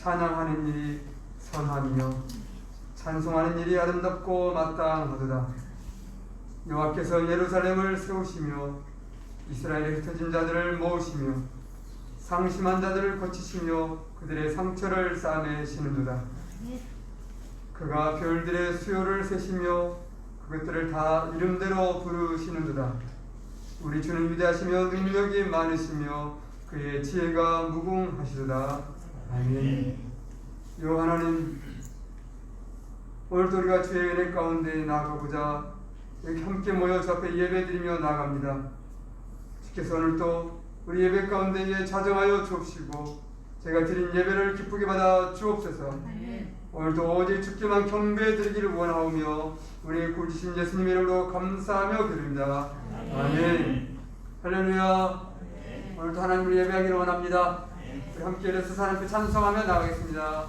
찬양하는 일이 선하며 찬송하는 일이 아름답고 마땅하도다. 여호와께서 예루살렘을 세우시며 이스라엘의 흩어진 자들을 모으시며 상심한 자들을 고치시며 그들의 상처를 싸매시는도다. 그가 별들의 수요를 세시며 그것들을 다 이름대로 부르시는도다. 우리 주는 위대하시며 능력이 많으시며 그의 지혜가 무궁하시도다. 아멘. 여호와 하나님, 오늘도 우리가 주의 은혜 가운데 나아가보자 여기 함께 모여 주 앞에 예배드리며 나아갑니다. 주께서 오늘도 우리 예배 가운데에 자정하여 주옵시고 제가 드린 예배를 기쁘게 받아 주옵소서. 오늘도 오직 주께만 경배드리기를 원하오며 우리 구주신 예수님의 이름으로 감사하며 드립니다. 아멘. 할렐루야. 오늘도 하나님을 예배하기를 원합니다. 우리 함께 일어서서 하나님께 찬송하며 나가겠습니다.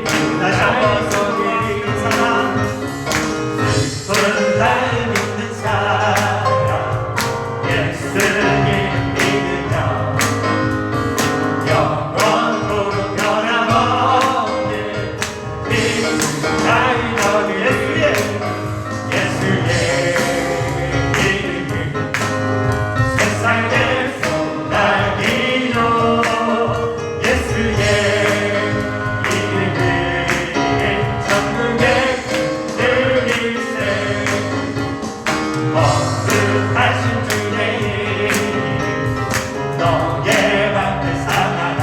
다시 한번 소리 믿는 사람 슬픈 날 믿는 사람 예수님 믿으며 영원토록 변함없는 나의 너는 예수의 이름은 세상의 소망이요 예수의 이름은 천국의 들일세 거듭하신 주의 이름 너의 맘을 삼아라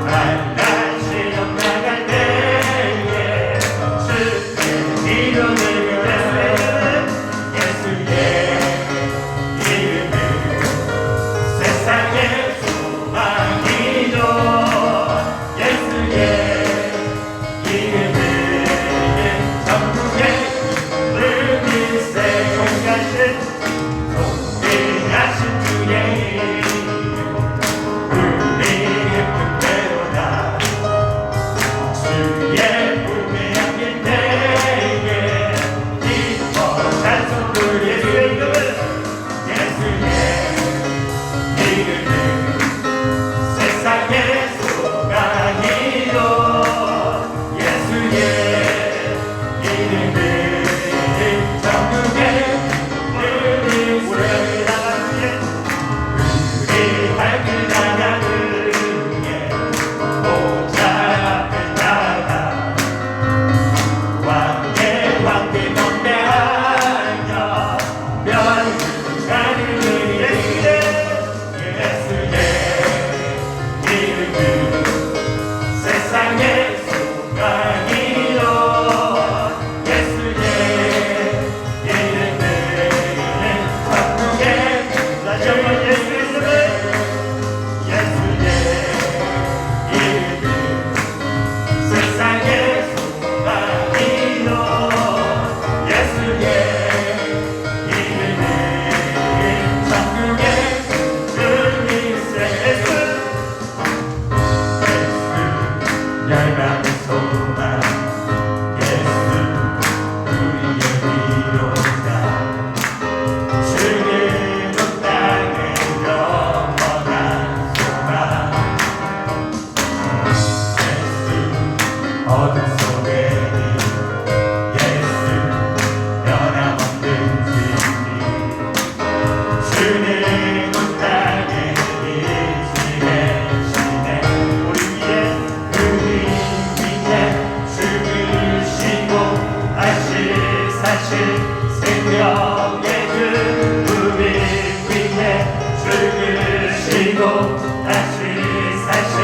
한날 시험 나갈 때에 주의 이름을 예수의 이름은 세상의 소망이요 예수의 이름은 천국의 불길세 존귀하신 주의 이름 우리 기쁜 대로다 주의 품에 안길 때에 기뻐 찬송을 예수의 이름은 예수의 이름은 세상의 소망이요 예수의 이름은 천국의 불길세 우리 발길 나가는 게 목자 앞에 나가 왕의 왕께 경배하며 면가는 예수의 이름은 세상의 소망이요 예수의 이름은 천국의 다시 한번 예수의 이름은 세상의 소망이요 예수의 이름은 천국의 불길세 예수 열방의 소망 예수 우리의 위로다 주는 땅의 영원한 소망 예수 어둠 속에 예수 변함없는 진리 주는 땅의 빛이 되시네 우리 위에 죽으시고 다시 사실 생명의 주 우리 위에 죽으시고 다시 사실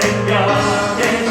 생명의 주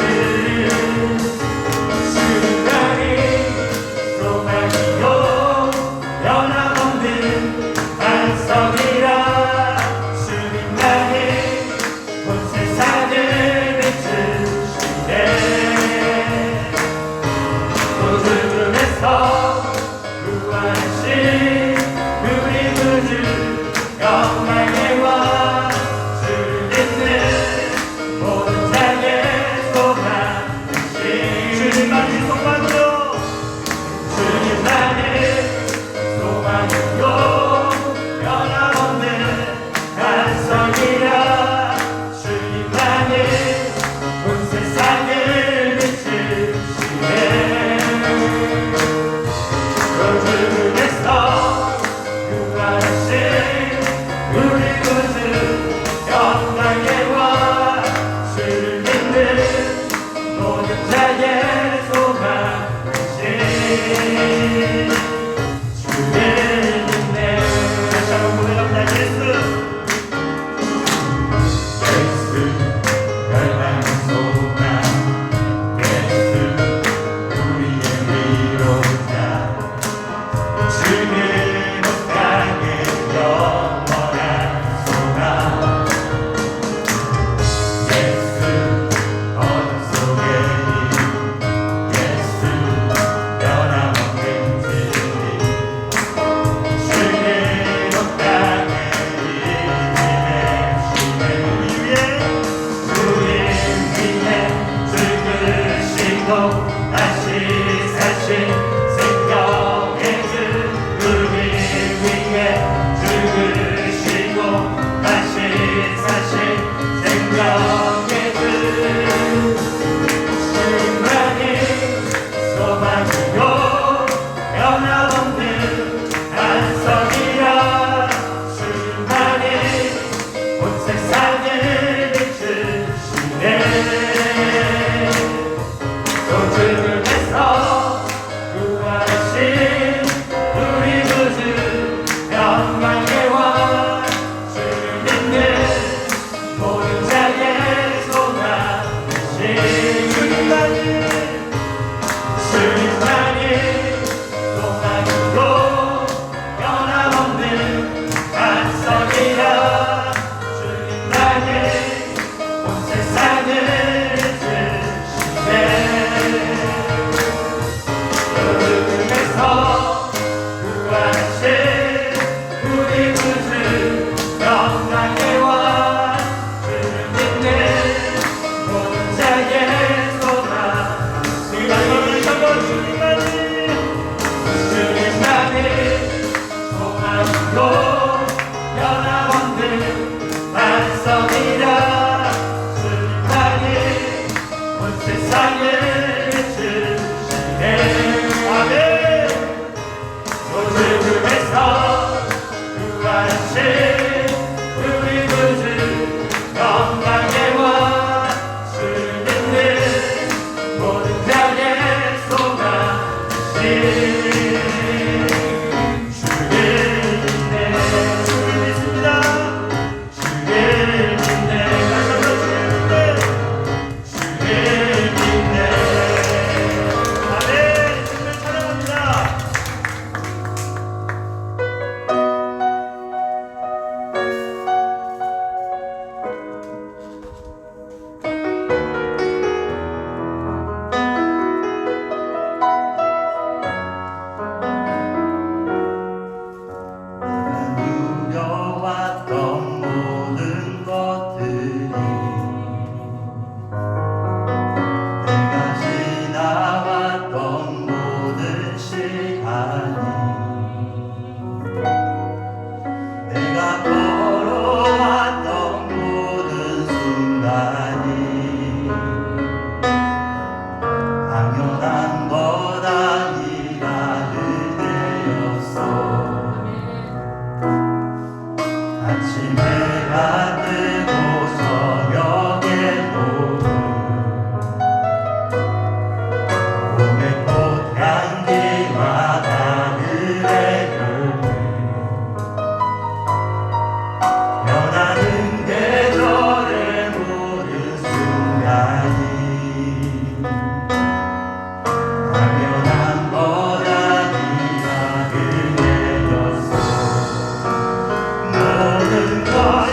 세상을 주시네. 아멘. 모습에서 구하신 우리 구주 건강에 와 주는 모든 자의 소망이신 주를 믿네. 주를 믿습니다. 주를 믿네. 다시 한번 주를 믿네. 아멘. 주를 찬양합니다. 누려왔던 모든 것들이 내가 지나왔던 모든 시간이 내가 걸어왔던 모든 순간이 당연한 것 아니라는 때였어. 아침 해가 뜨고 저녁에 노을 봄의 꽃향기와 가을의 겨울 변하는 계절의 모든 순간이 당연한 것 아니라 그대였어. 모든 것이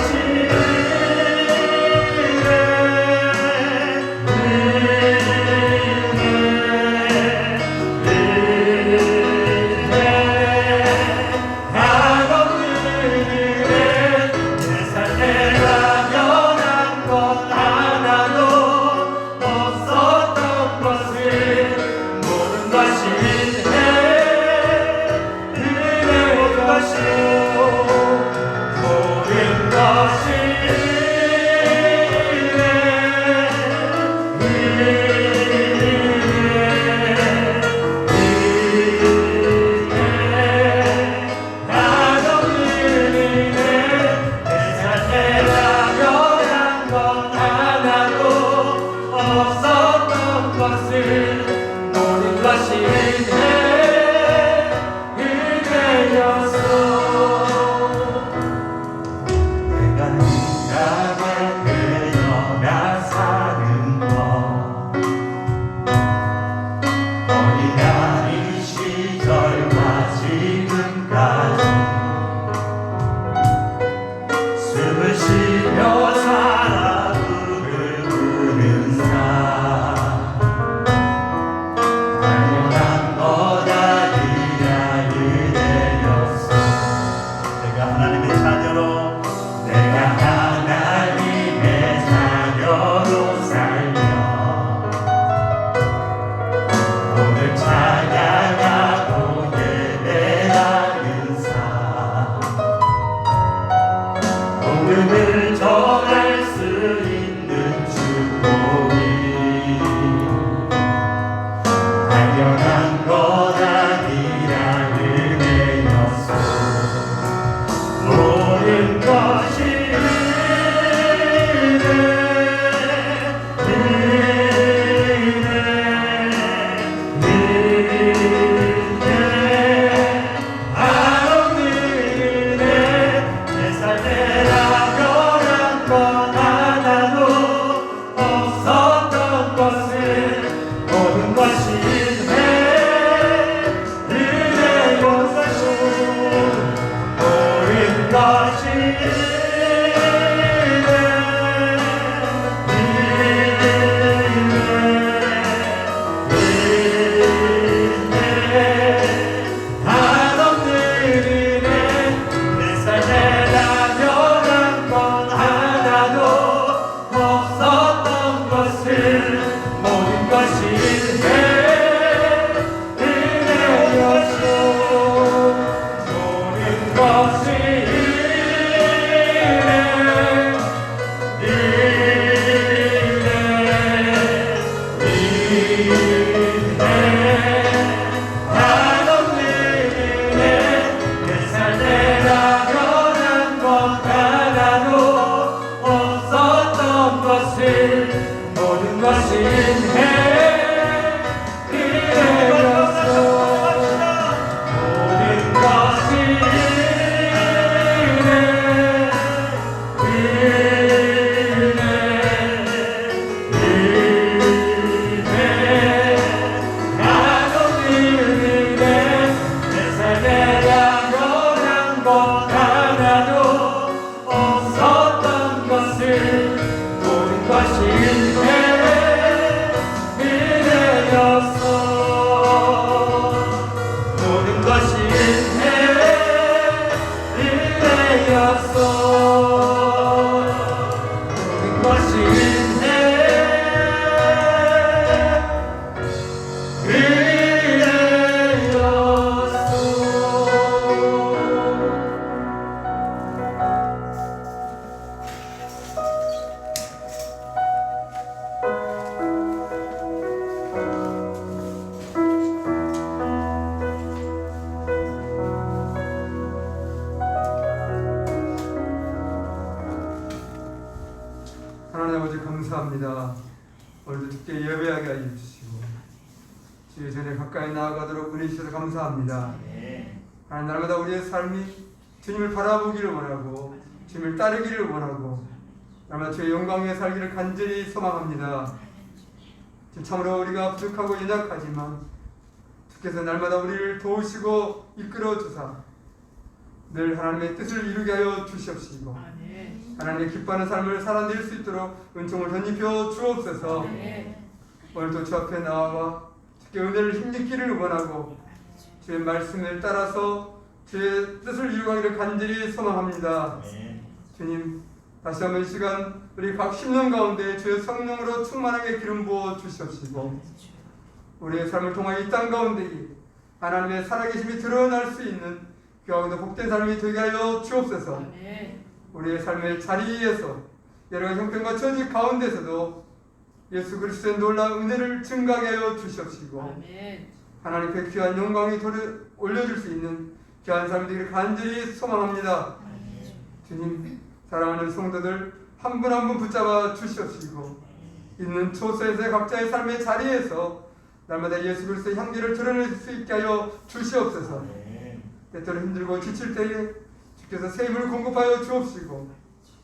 하여 주시고 주의 전에 가까이 나아가도록 은혜 주셔서 감사합니다. 하나님, 날마다 우리의 삶이 주님을 바라보기를 원하고 주님을 따르기를 원하고 날마다 주의 영광에 살기를 간절히 소망합니다. 참으로 우리가 부족하고 연약하지만 주께서 날마다 우리를 도우시고 이끌어 주사 늘 하나님의 뜻을 이루게 하여 주시옵시고 하나님의 기뻐하는 삶을 살아낼 수 있도록 은총을 덧입혀 주옵소서. 오늘도 주 앞에 나와 주께 은혜를 힘입기를 원하고 주의 말씀을 따라서 주의 뜻을 이루기를 간절히 소망합니다. 주님, 다시 한번 이 시간 우리 각 심령 가운데 주의 성령으로 충만하게 기름 부어 주시옵시고 우리의 삶을 통하여 이 땅 가운데 하나님의 살아계심이 드러날 수 있는 귀하고도 복된 삶이 되게 하여 주옵소서. 우리의 삶의 자리에서 여러 가지 형편과 처지 가운데서도 예수 그리스도의 놀라운 은혜를 증가하게 하여 주시옵시고 하나님의 귀한 영광이 올려줄 수 있는 귀한 삶이 되기를 간절히 소망합니다. 주님, 사랑하는 성도들 한 분 한 분 붙잡아 주시옵시고 있는 초소에서의 각자의 삶의 자리에서 날마다 예수 그리스도의 향기를 드러낼 수 있게 하여 주시옵소서. 때때로 힘들고 지칠 때에 주께서 새 힘을 공급하여 주옵시고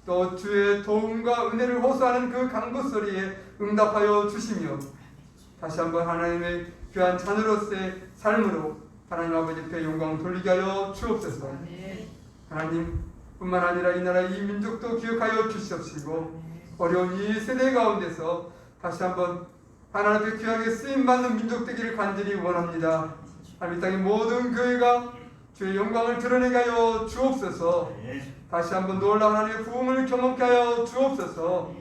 또 주의 도움과 은혜를 호소하는 그 간구 소리에 응답하여 주시며 다시 한번 하나님의 귀한 자녀로서의 삶으로 하나님 아버지 앞에 영광 돌리게 하여 주옵소서. 하나님 뿐만 아니라 이 나라 이 민족도 기억하여 주시옵시고 어려운 이 세대 가운데서 다시 한번 하나님 앞에 귀하게 쓰임받는 민족 되기를 간절히 원합니다. 하나님, 이 땅의 모든 교회가 주의 영광을 드러내게 하여 주옵소서. 다시 한번 놀라운 하나님의 부흥을 경험케 하여 주옵소서.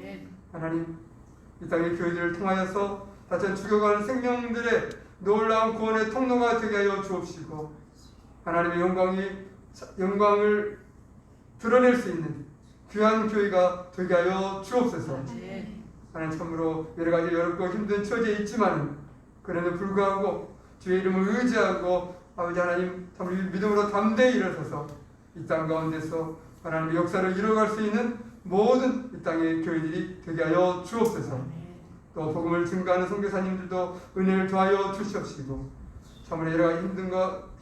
하나님, 이 땅의 교회들을 통하여서 다시 한번 죽어가는 생명들의 놀라운 구원의 통로가 되게 하여 주옵시고 하나님의 영광을 드러낼 수 있는 귀한 교회가 되게 하여 주옵소서. 하나님, 참으로 여러 가지 어렵고 힘든 처지에 있지만 그럼에도 불구하고 주의 이름을 의지하고 아버지 하나님 참으로 믿음으로 담대히 일어서서 이 땅 가운데서 하나님의 역사를 이뤄갈 수 있는 모든 이 땅의 교회들이 되게 하여 주옵소서. 또 복음을 증거하는 선교사님들도 은혜를 더하여 주시옵시고 참으로 여러 가지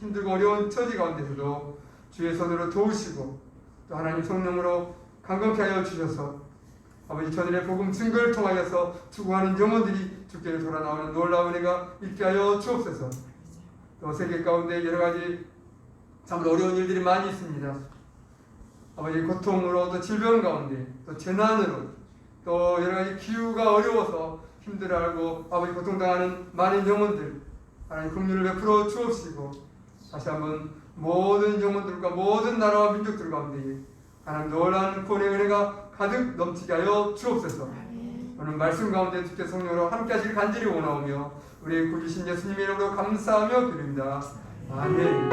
힘들고 어려운 처지 가운데서도 주의 손으로 도우시고 또 하나님 성령으로 강건케 하여 주셔서 아버지 저들의 복음 증거를 통하여서 추구하는 영혼들이 주께 돌아 나오는 놀라운 은혜가 있게 하여 주옵소서. 또 세계 가운데 여러 가지 참 어려운 일들이 많이 있습니다. 아버지 고통으로 또 질병 가운데 또 재난으로 또 여러 가지 기후가 어려워서 힘들어하고 아버지 고통당하는 많은 영혼들 하나님 긍휼을 베풀어 주옵시고 다시 한번 모든 영혼들과 모든 나라와 민족들 가운데 하나님 놀라운 구원의 은혜가 가득 넘치게 하여 주옵소서. 오늘 말씀 가운데 주께 성령으로 함께 하시길 간절히 원하오며 우리의 구주신 예수님의 이름으로 감사하며 드립니다. 아멘.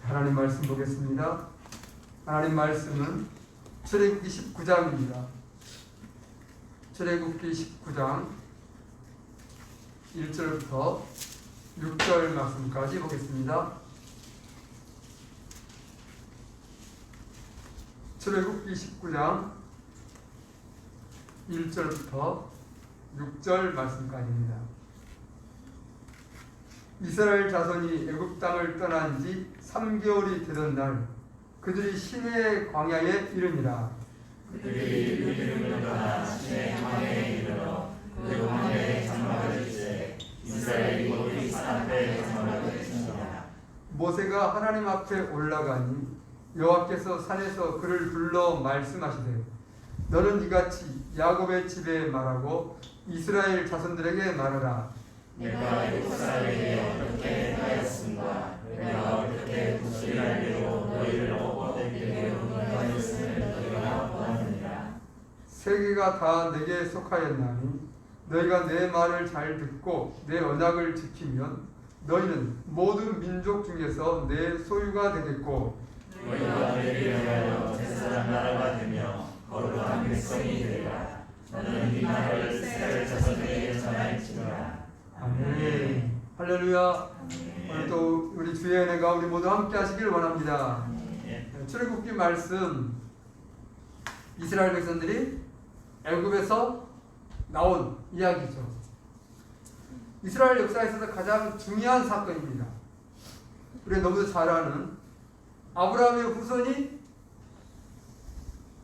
하나님 말씀 보겠습니다. 하나님 말씀은 출애굽기 19장입니다. 출애굽기 19장 1절부터 6절 말씀까지 보겠습니다. 출애굽기 19장 1절부터 6절 말씀까지입니다. 이스라엘 자손이 애굽 땅을 떠난 지 3개월이 되던 날 그들이 시내 광야에 이르니라. 그들이 그 이름을 떠나 시내 광야에 이르러 그 광야에 장막을 짓되 이스라엘이 모두 산 앞에 장막을 짓니라. 모세가 하나님 앞에 올라가니 여호와께서 산에서 그를 불러 말씀하시되 너는 이같이 야곱의 집에 말하고 이스라엘 자손들에게 말하라. 내가 애굽 사람에게 어떻게 하였음과 내가 어떻게 이스라엘로 너희를 얻어내게 하였음을 너희가 보았느니라. 세계가 다 내게 속하였나니 너희가 내 말을 잘 듣고 내 언약을 지키면 너희는 모든 민족 중에서 내 소유가 되겠고 너희가 내게 위하여 제사장 나라가 되며 거룩한 백성이 되리라. 너는 이 말을 이스라엘 자손에게 전할지니라. 아멘. 할렐루야. 오늘도 우리 주의 은혜가 우리 모두 함께 하시길 원합니다. 출애굽기 말씀, 이스라엘 백성들이 애굽에서 나온 이야기죠. 이스라엘 역사에 있어서 가장 중요한 사건입니다. 우리가 너무도 잘 아는 아브라함의 후손이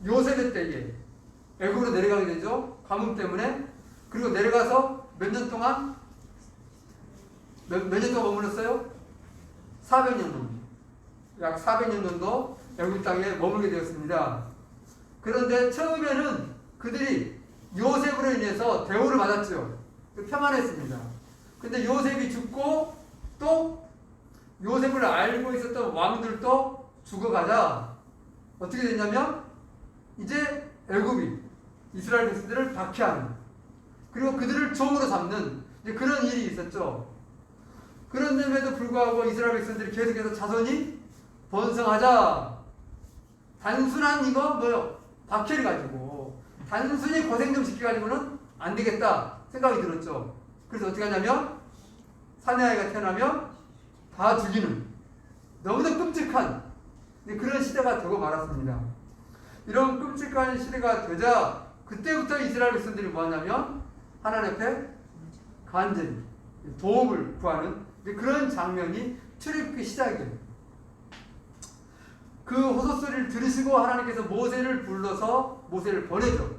요셉의 때에 애굽으로 내려가게 되죠. 가뭄 때문에. 그리고 내려가서 몇 년 동안 머물렀어요? 400년 정도. 약 400년 정도 애굽 땅에 머물게 되었습니다. 그런데 처음에는 그들이 요셉으로 인해서 대우를 받았죠. 평안했습니다. 근데 요셉이 죽고 또 요셉을 알고 있었던 왕들도 죽어가자 어떻게 됐냐면 이제 애굽이 이스라엘 백성들을 박해하는, 그리고 그들을 종으로 삼는 이제 그런 일이 있었죠. 그런데에도 불구하고 이스라엘 백성들이 계속해서 자손이 번성하자, 단순한 이거 뭐요? 박해를 가지고 단순히 고생 좀 시켜가지고는 안 되겠다 생각이 들었죠. 그래서 어떻게 하냐면 사내아이가 태어나면 다 죽이는 너무나 끔찍한 그런 시대가 되고 말았습니다. 이런 끔찍한 시대가 되자 그때부터 이스라엘 백성들이 뭐하냐면 하나님 앞에 간절히 도움을 구하는 그런 장면이 출애굽기 시작이에요. 그 호소소리를 들으시고 하나님께서 모세를 불러서 모세를 보내죠.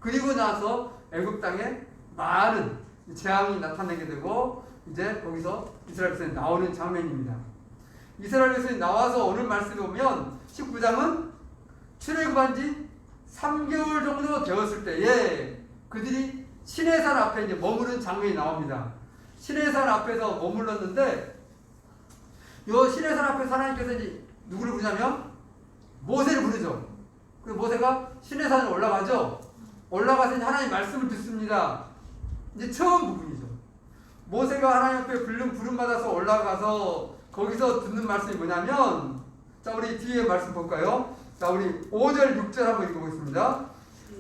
그리고 나서 애굽 땅에 많은 재앙이 나타나게 되고 이제 거기서 이스라엘 백성이 나오는 장면입니다. 이스라엘 백성이 나와서 오늘 말씀에 보면 19장은 출애굽한 지 3개월 정도 되었을 때에 그들이 시내산 앞에 이제 머무른 장면이 나옵니다. 시내산 앞에서 머물렀는데 이 시내산 앞에서 하나님께서 이제 누구를 부르냐면 모세를 부르죠. 그 모세가 시내산에 올라가죠. 올라가서 이제 하나님 말씀을 듣습니다. 이제 처음 부분이죠. 모세가 하나님 앞에 부름 받아서 올라가서 거기서 듣는 말씀이 뭐냐면, 자 우리 뒤에 말씀 볼까요? 자 우리 5절 6절 한번 읽어보겠습니다.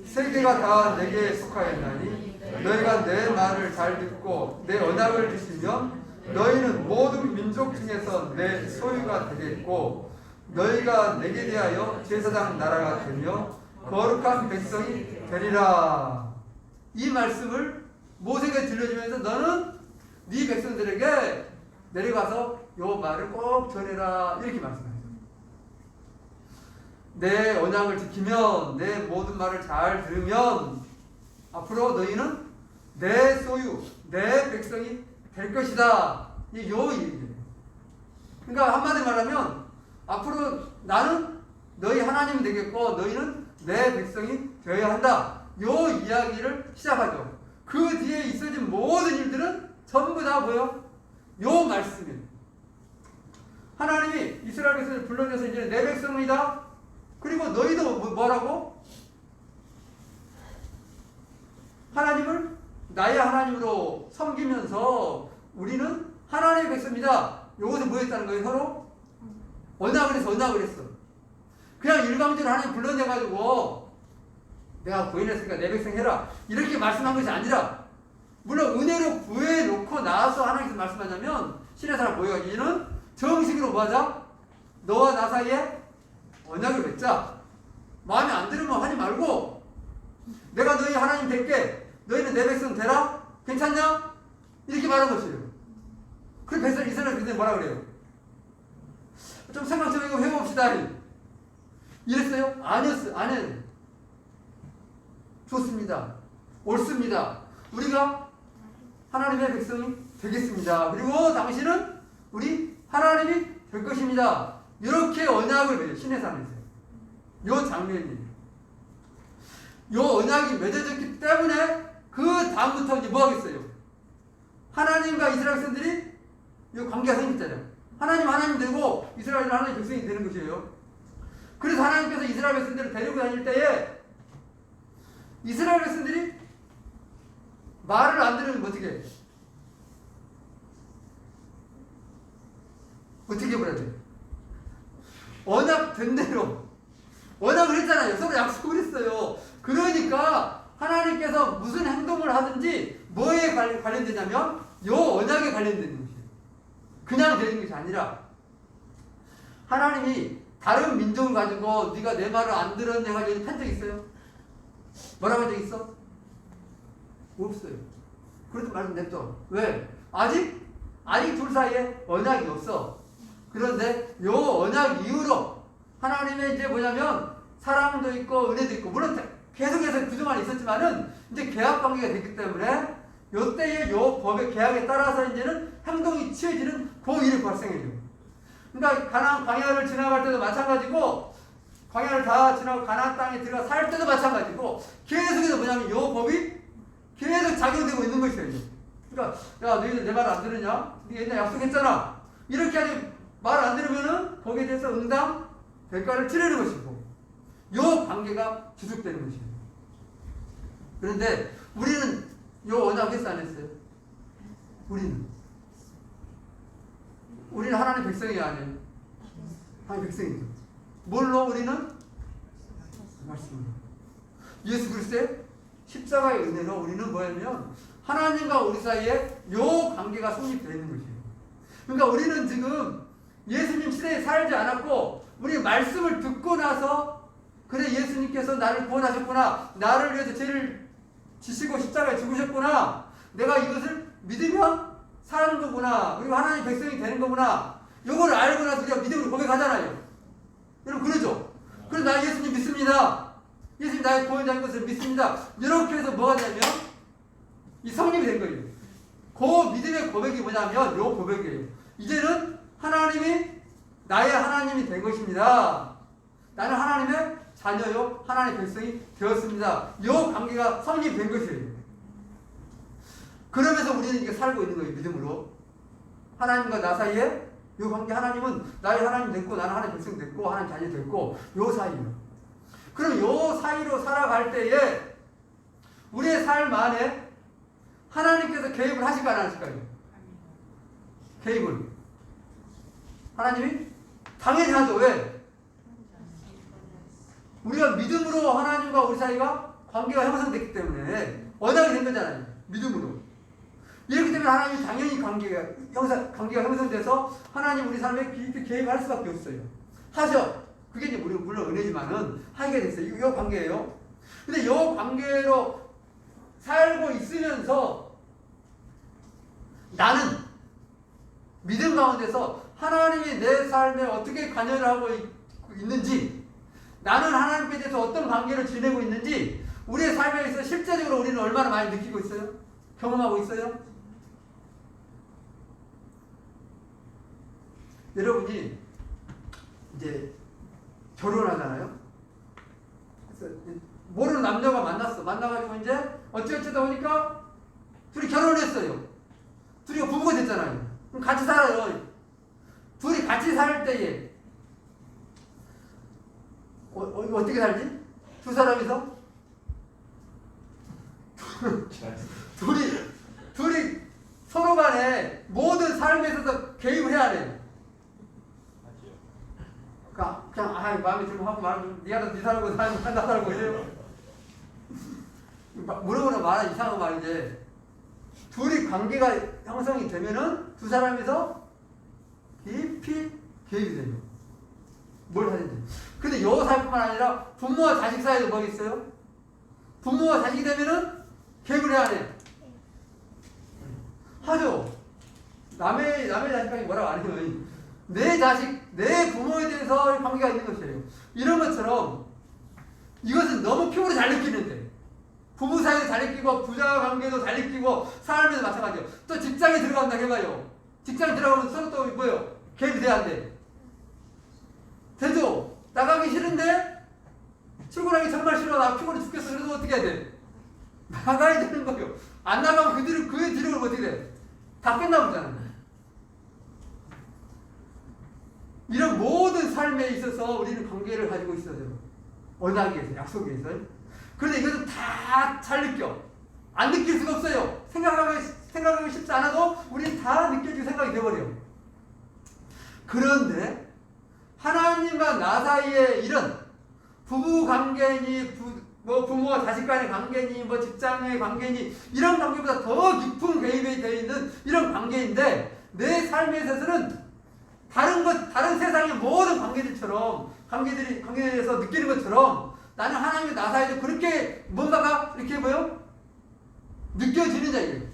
세계가 다 내게 속하였나니 너희가 내 말을 잘 듣고 내 언약을 지키면 너희는 모든 민족 중에서 내 소유가 되겠고 너희가 내게 대하여 제사장 나라가 되며 거룩한 백성이 되리라. 이 말씀을 모세가 들려주면서 너는 네 백성들에게 내려가서 요 말을 꼭 전해라 이렇게 말씀하죠. 내 언약을 지키면 내 모든 말을 잘 들으면 앞으로 너희는 내 소유, 내 백성이 될 것이다. 이 얘기예요. 그러니까 한마디로 말하면 앞으로 나는 너희 하나님이 되겠고 너희는 내 백성이 되어야 한다. 요 이야기를 시작하죠. 그 뒤에 있어진 모든 일들은 전부 다 뭐요? 요 말씀이에요. 하나님이 이스라엘 백성을 불러내서 이제 내 백성이다. 그리고 너희도 뭐라고? 하나님을 나의 하나님으로 섬기면서 우리는 하나님의 백성이다. 요것을 뭐 했다는 거예요? 서로 언약을 했어. 그냥 일방적으로 하나님 불러내가지고 내가 구해냈으니까 내 백성 해라 이렇게 말씀한 것이 아니라, 물론 은혜로 구해놓고 나서 하나님께서 말씀하냐면 신의 사람 모여가지고 이는 정식으로 뭐하자? 너와 나 사이에 언약을 맺자. 마음에 안 들으면 하지 말고 내가 너희 하나님 될게. 너희는 내 백성 되라. 괜찮냐? 이렇게 말한 것이에요. 그 백성 이스라엘 백성이 뭐라 그래요? 좀 생각 좀 해봅시다. 이랬어요? 아니었어요. 아니에요. 좋습니다. 옳습니다. 우리가 하나님의 백성이 되겠습니다. 그리고 당신은 우리 하나님이 될 것입니다. 이렇게 언약을 맺어요. 신의 산에서. 요 장면이에요. 요 언약이 맺어졌기 때문에 그 다음부터 이제 뭐 하겠어요? 하나님과 이스라엘 백성들이 요 관계가 생겼잖아요. 하나님 되고 이스라엘은 하나님 백성이 되는 것이에요. 그래서 하나님께서 이스라엘 백성들을 데리고 다닐 때에 이스라엘 백성들이 말을 안 들으면 어떻게 해? 어떻게 해버려야 돼? 언약 된 대로 언약을 했잖아요. 서로 약속을 했어요. 그러니까 하나님께서 무슨 행동을 하든지 뭐에 관련되냐면 요 언약에 관련되는 것이에요. 그냥 되는 것이 아니라 하나님이 다른 민족을 가지고 네가 내 말을 안 들었네 가지고 팬 적 있어요? 뭐라고 한 적 있어? 없어요. 그래도 말씀 냅둬. 왜? 아직 둘 사이에 언약이 없어. 그런데 요 언약 이후로 하나님의 이제 뭐냐면 사랑도 있고 은혜도 있고 물론 계속해서 그동안 있었지만은 이제 계약 관계가 됐기 때문에 요때의 요 법의 계약에 따라서 이제는 행동이 취해지는 그 일이 발생해요. 그러니까 가나안 광야를 지나갈 때도 마찬가지고 광야를 다 지나고 가나안 땅에 들어가 살 때도 마찬가지고 계속해서 뭐냐면 요 법이 계속 작용되고 있는 것이에요. 그러니까 야 너희들 내 말 안 들으냐? 네 옛날 약속했잖아. 이렇게 하지 말 안 들으면은 거기에 대해서 응당 대가를 치르는 것이고 요 관계가 지속되는 것이에요. 그런데 우리는 요 언약 했어 안 했어요? 우리는 하나님 백성이 아니에요. 하나님 백성이죠. 뭘로 우리는? 말씀으로. 예수 그리스도의 십자가의 은혜로 우리는 뭐냐면 하나님과 우리 사이에 요 관계가 성립되어 있는 것이에요. 그러니까 우리는 지금 예수님 시대에 살지 않았고 우리 말씀을 듣고 나서 그래 예수님께서 나를 구원하셨구나. 나를 위해서 죄를 지시고 십자가에 죽으셨구나. 내가 이것을 믿으면 사는 거구나. 그리고 하나님 백성이 되는 거구나. 요걸 알고 나서 우리가 믿음으로 고백하잖아요. 여러분 그러죠? 그래서 나 예수님 믿습니다. 예수님 나의 구원자인 것을 믿습니다. 이렇게 해서 뭐가 되냐면 이 성립이 된 거예요. 그 믿음의 고백이 뭐냐면 요 고백이에요. 이제는 하나님이 나의 하나님이 된 것입니다. 나는 하나님의 자녀요 하나님의 백성이 되었습니다. 요 관계가 성립된 것이에요. 그러면서 우리는 이게 살고 있는 거예요. 믿음으로. 하나님과 나 사이에 요 관계 하나님은 나의 하나님 됐고 나는 하나님 백성 됐고 하나님 자녀 됐고 요 사이요. 그럼 요 사이로 살아갈 때에 우리의 삶 안에 하나님께서 개입을 하실까 안 하실까요? 개입을. 하나님이? 당연히 하죠. 왜? 우리가 믿음으로 하나님과 우리 사이가 관계가 형성됐기 때문에 언약이 된 거잖아요. 믿음으로. 이렇기 때문에 하나님이 당연히 관계가 형성돼서 하나님 우리 삶에 깊이 개입할 수밖에 없어요. 하죠. 그게 이제 물론 은혜지만은 하게 됐어요. 이 관계예요. 근데 이 관계로 살고 있으면서 나는 믿음 가운데서 하나님이 내 삶에 어떻게 관여를 하고 있는지 나는 하나님께 대해서 어떤 관계를 지내고 있는지 우리의 삶에 있어 실제적으로 우리는 얼마나 많이 느끼고 있어요? 경험하고 있어요? 여러분이 이제 결혼하잖아요. 그래서 모르는 남녀가 만나가지고 이제 어찌어쩌다 보니까 둘이 결혼을 했어요. 둘이 부부가 됐잖아요. 그럼 같이 살아요. 둘이 같이 살 때에 어떻게 살지? 두 사람이서 둘이 서로 간에 모든 삶에 있어서 개입을 해야 돼. 그냥 마음에 들면 하고 말고 네가 네 살고 나 살고 이래요. 물어보는 말은 이상한 말인데 둘이 관계가 형성이 되면은 두 사람이서 깊이 개입이 돼요. 뭘 하든지. 근데 요 사이뿐만 아니라 부모와 자식 사이도 뭐가 있어요? 부모와 자식이 되면은 개입을 해야 돼. 하죠. 남의 자식까지 뭐라고 안 해요. 내 자식, 내 부모에 대해서 관계가 있는 것이에요. 이런 것처럼 이것은 너무 피부로 잘 느끼는데 부부 사이도 잘 느끼고 부자 관계도 잘 느끼고 삶에도 마찬가지예요. 또 직장에 들어간다 해봐요. 직장에 들어가면 서로 또 뭐예요? 개입이 돼야 돼. 되죠? 나가기 싫은데 출근하기 정말 싫어. 나 피곤해 죽겠어. 그래도 어떻게 해야 돼? 나가야 되는 거예요. 안 나가면 그 뒤로 어떻게 돼? 다 끝나보잖아요. 이런 모든 삶에 있어서 우리는 관계를 가지고 있어요. 언약에서, 약속에서. 그런데 이것은 다 잘 느껴. 안 느낄 수가 없어요. 생각하기 쉽지 않아도 우리는 다 느껴지고 생각이 돼버려요. 그런데 하나님과 나 사이에 이런 부부 관계니, 부모와 자식 간의 관계니, 직장의 관계니, 이런 관계보다 더 깊은 개입이 되어 있는 이런 관계인데, 내 삶에 있어서는 다른 세상의 모든 관계들에서 느끼는 것처럼 나는 하나님의 나사에도 그렇게 뭔가가 이렇게 뭐요? 느껴지는 자예요.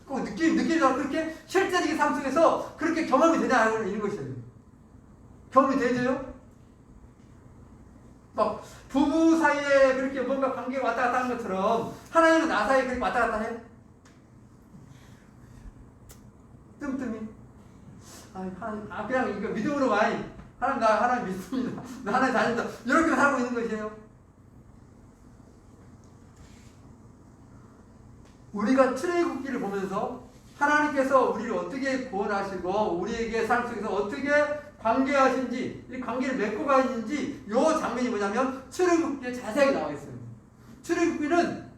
꼭 느끼면서 그렇게 실제적인 삶 속에서 그렇게 경험이 되냐 이런 것이에요. 경험이 되죠? 막 부부 사이에 그렇게 뭔가 관계가 왔다 갔다 하는 것처럼 하나님은 나 사이에 그렇게 왔다 갔다 해? 뜸뜸이. 그냥 이거 믿음으로 와이. 하나님 믿습니다. 나 하나님 다닌다. 이렇게 살고 있는 것이에요. 우리가 출애굽기를 보면서 하나님께서 우리를 어떻게 구원하시고 우리에게 삶 속에서 어떻게 관계하신지 이 관계를 맺고 가 있는지 이 장면이 뭐냐면 출애굽기에 자세하게 나와 있어요. 출애굽기는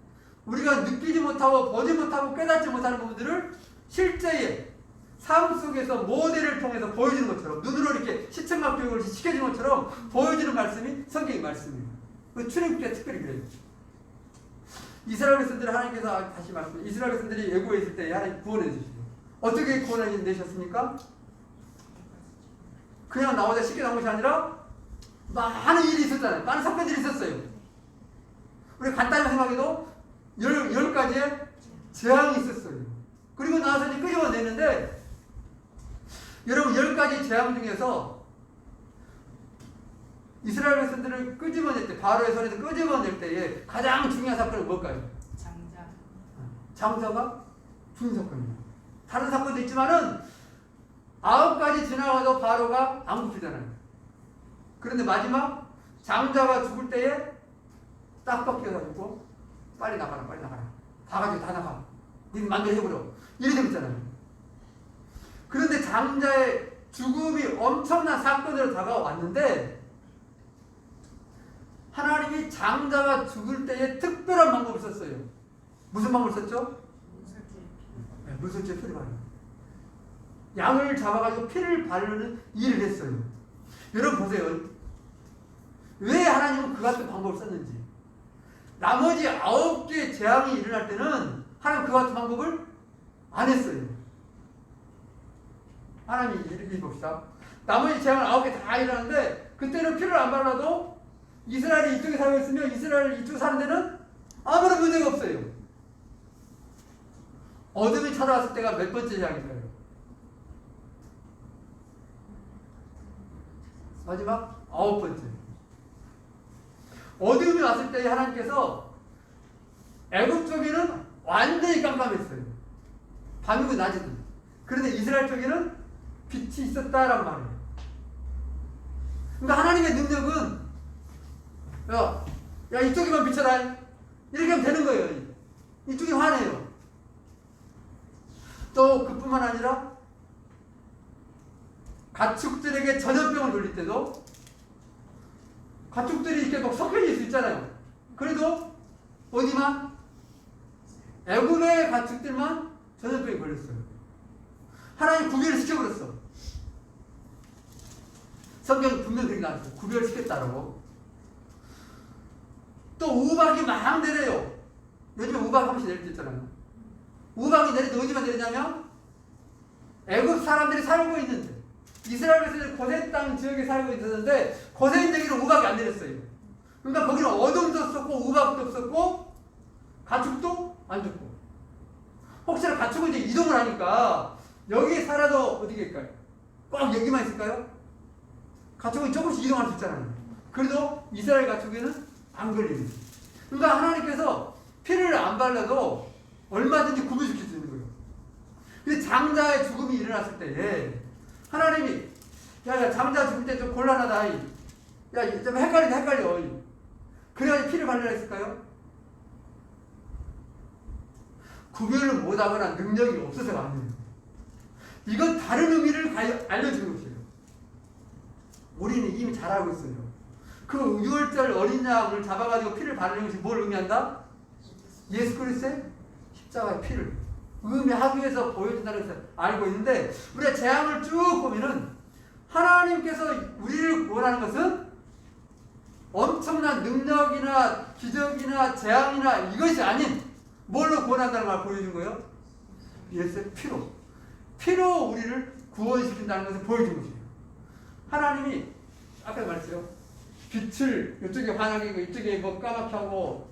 우리가 느끼지 못하고 보지 못하고 깨닫지 못하는 부분들을 실제의 삶 속에서 모델을 통해서 보여주는 것처럼 눈으로 이렇게 시청각 교육을 시켜주는 것처럼 보여주는 말씀이 성경의 말씀이에요. 그 출애굽기가 특별히 그래요. 이스라엘 백성들을 하나님께서 다시 말씀. 이스라엘 백성들이 애굽에 있을 때 하나님 구원해 주시죠. 어떻게 구원해 내셨습니까? 그냥 나오자 쉽게 나온 것이 아니라 많은 일이 있었잖아요. 많은 사건들이 있었어요. 우리 간단히 생각해도 10가지의 재앙이 있었어요. 그리고 나와서 이제 끄집어내는데 여러분 10가지 재앙 중에서 이스라엘 백성들을 끄집어낼 때 바로의 손에서 끄집어낼 때에 가장 중요한 사건은 뭘까요? 장자가 죽은 사건입니다. 다른 사건도 있지만은 9가지 지나가도 바로가 안 굽히잖아요. 그런데 마지막 장자가 죽을 때에 딱 꺾여가지고 빨리 나가라 다 가지고 다 나가 니는 만들어 해버려 이래 되었잖아요. 그런데 장자의 죽음이 엄청난 사건으로 다가왔는데 하나님이 장자가 죽을 때에 특별한 방법을 썼어요. 무슨 방법을 썼죠? 물설주에 피를 바르는. 양을 잡아가지고 피를 바르는 일을 했어요. 여러분 보세요. 왜 하나님은 그 같은 방법을 썼는지. 나머지 9개의 재앙이 일어날 때는 하나님 그 같은 방법을 안 했어요. 하나님이 이렇게 봅시다. 나머지 재앙은 9개 다 일어나는데 그때는 피를 안 발라도 이스라엘이 이쪽에 살고 있으면 이스라엘 이쪽에 사는 데는 아무런 문제가 없어요. 어둠이 찾아왔을 때가 몇 번째 재앙인가요? 마지막 9번째. 어둠이 왔을 때 하나님께서 애굽 쪽에는 완전히 깜깜했어요. 밤이고 낮이든. 그런데 이스라엘 쪽에는 빛이 있었다라는 말이에요. 그러니까 하나님의 능력은 야 이쪽에만 비춰라 이렇게 하면 되는 거예요. 이쪽이 화내요. 또 그뿐만 아니라 가축들에게 전염병을 돌릴 때도 가축들이 이렇게 막 섞여질 수 있잖아요. 그래도 어디만 애굽의 가축들만 전염병이 걸렸어요. 하나님 구별을 시켜버렸어. 성경은 분명히 그렇게 나왔어요. 구별을 시켰다라고. 또 우박이 막 내려요. 요즘에 우박 한 번씩 내릴 때 있잖아요. 우박이 내릴 때 어디만 내리냐면 애굽 사람들이 살고 있는데 이스라엘 백성들이 고센 땅 지역에 살고 있었는데 고센 지역에는 우박이 안 내렸어요. 그러니까 거기는 어둠도 없었고 우박도 없었고 가축도 안 죽고. 혹시나 가축은 이제 이동을 하니까 여기에 살아도 어디 계실까요? 꼭 여기만 있을까요? 가축은 조금씩 이동할 수 있잖아요. 그래도 이스라엘 가축에는 안 걸립니다. 그러니까 하나님께서 피를 안 발라도 얼마든지 구별시킬 수 있는 거예요. 근데 장자의 죽음이 일어났을 때에 하나님이 야 장자 죽을 때 좀 곤란하다. 야 좀 헷갈려. 그래야지 피를 발라야 했을까요? 구별을 못하거나 능력이 없어서가 아니에요. 이건 다른 의미를 알려주는 것이에요. 우리는 이미 잘 알고 있어요. 그 6월절 어린 양을 잡아가지고 피를 바르는 것이 뭘 의미한다? 예수 그리스도의 십자가의 피를 의미하기 위해서 보여준다는 것을 알고 있는데 우리가 재앙을 쭉 보면은 하나님께서 우리를 구원하는 것은 엄청난 능력이나 기적이나 재앙이나 이것이 아닌 뭘로 구원한다는 걸 보여준 거예요? 예수의 피로 우리를 구원시킨다는 것을 보여준 것이에요. 하나님이 아까 말했어요. 빛을 이쪽에 환하게 이쪽에 뭐 까맣게 하고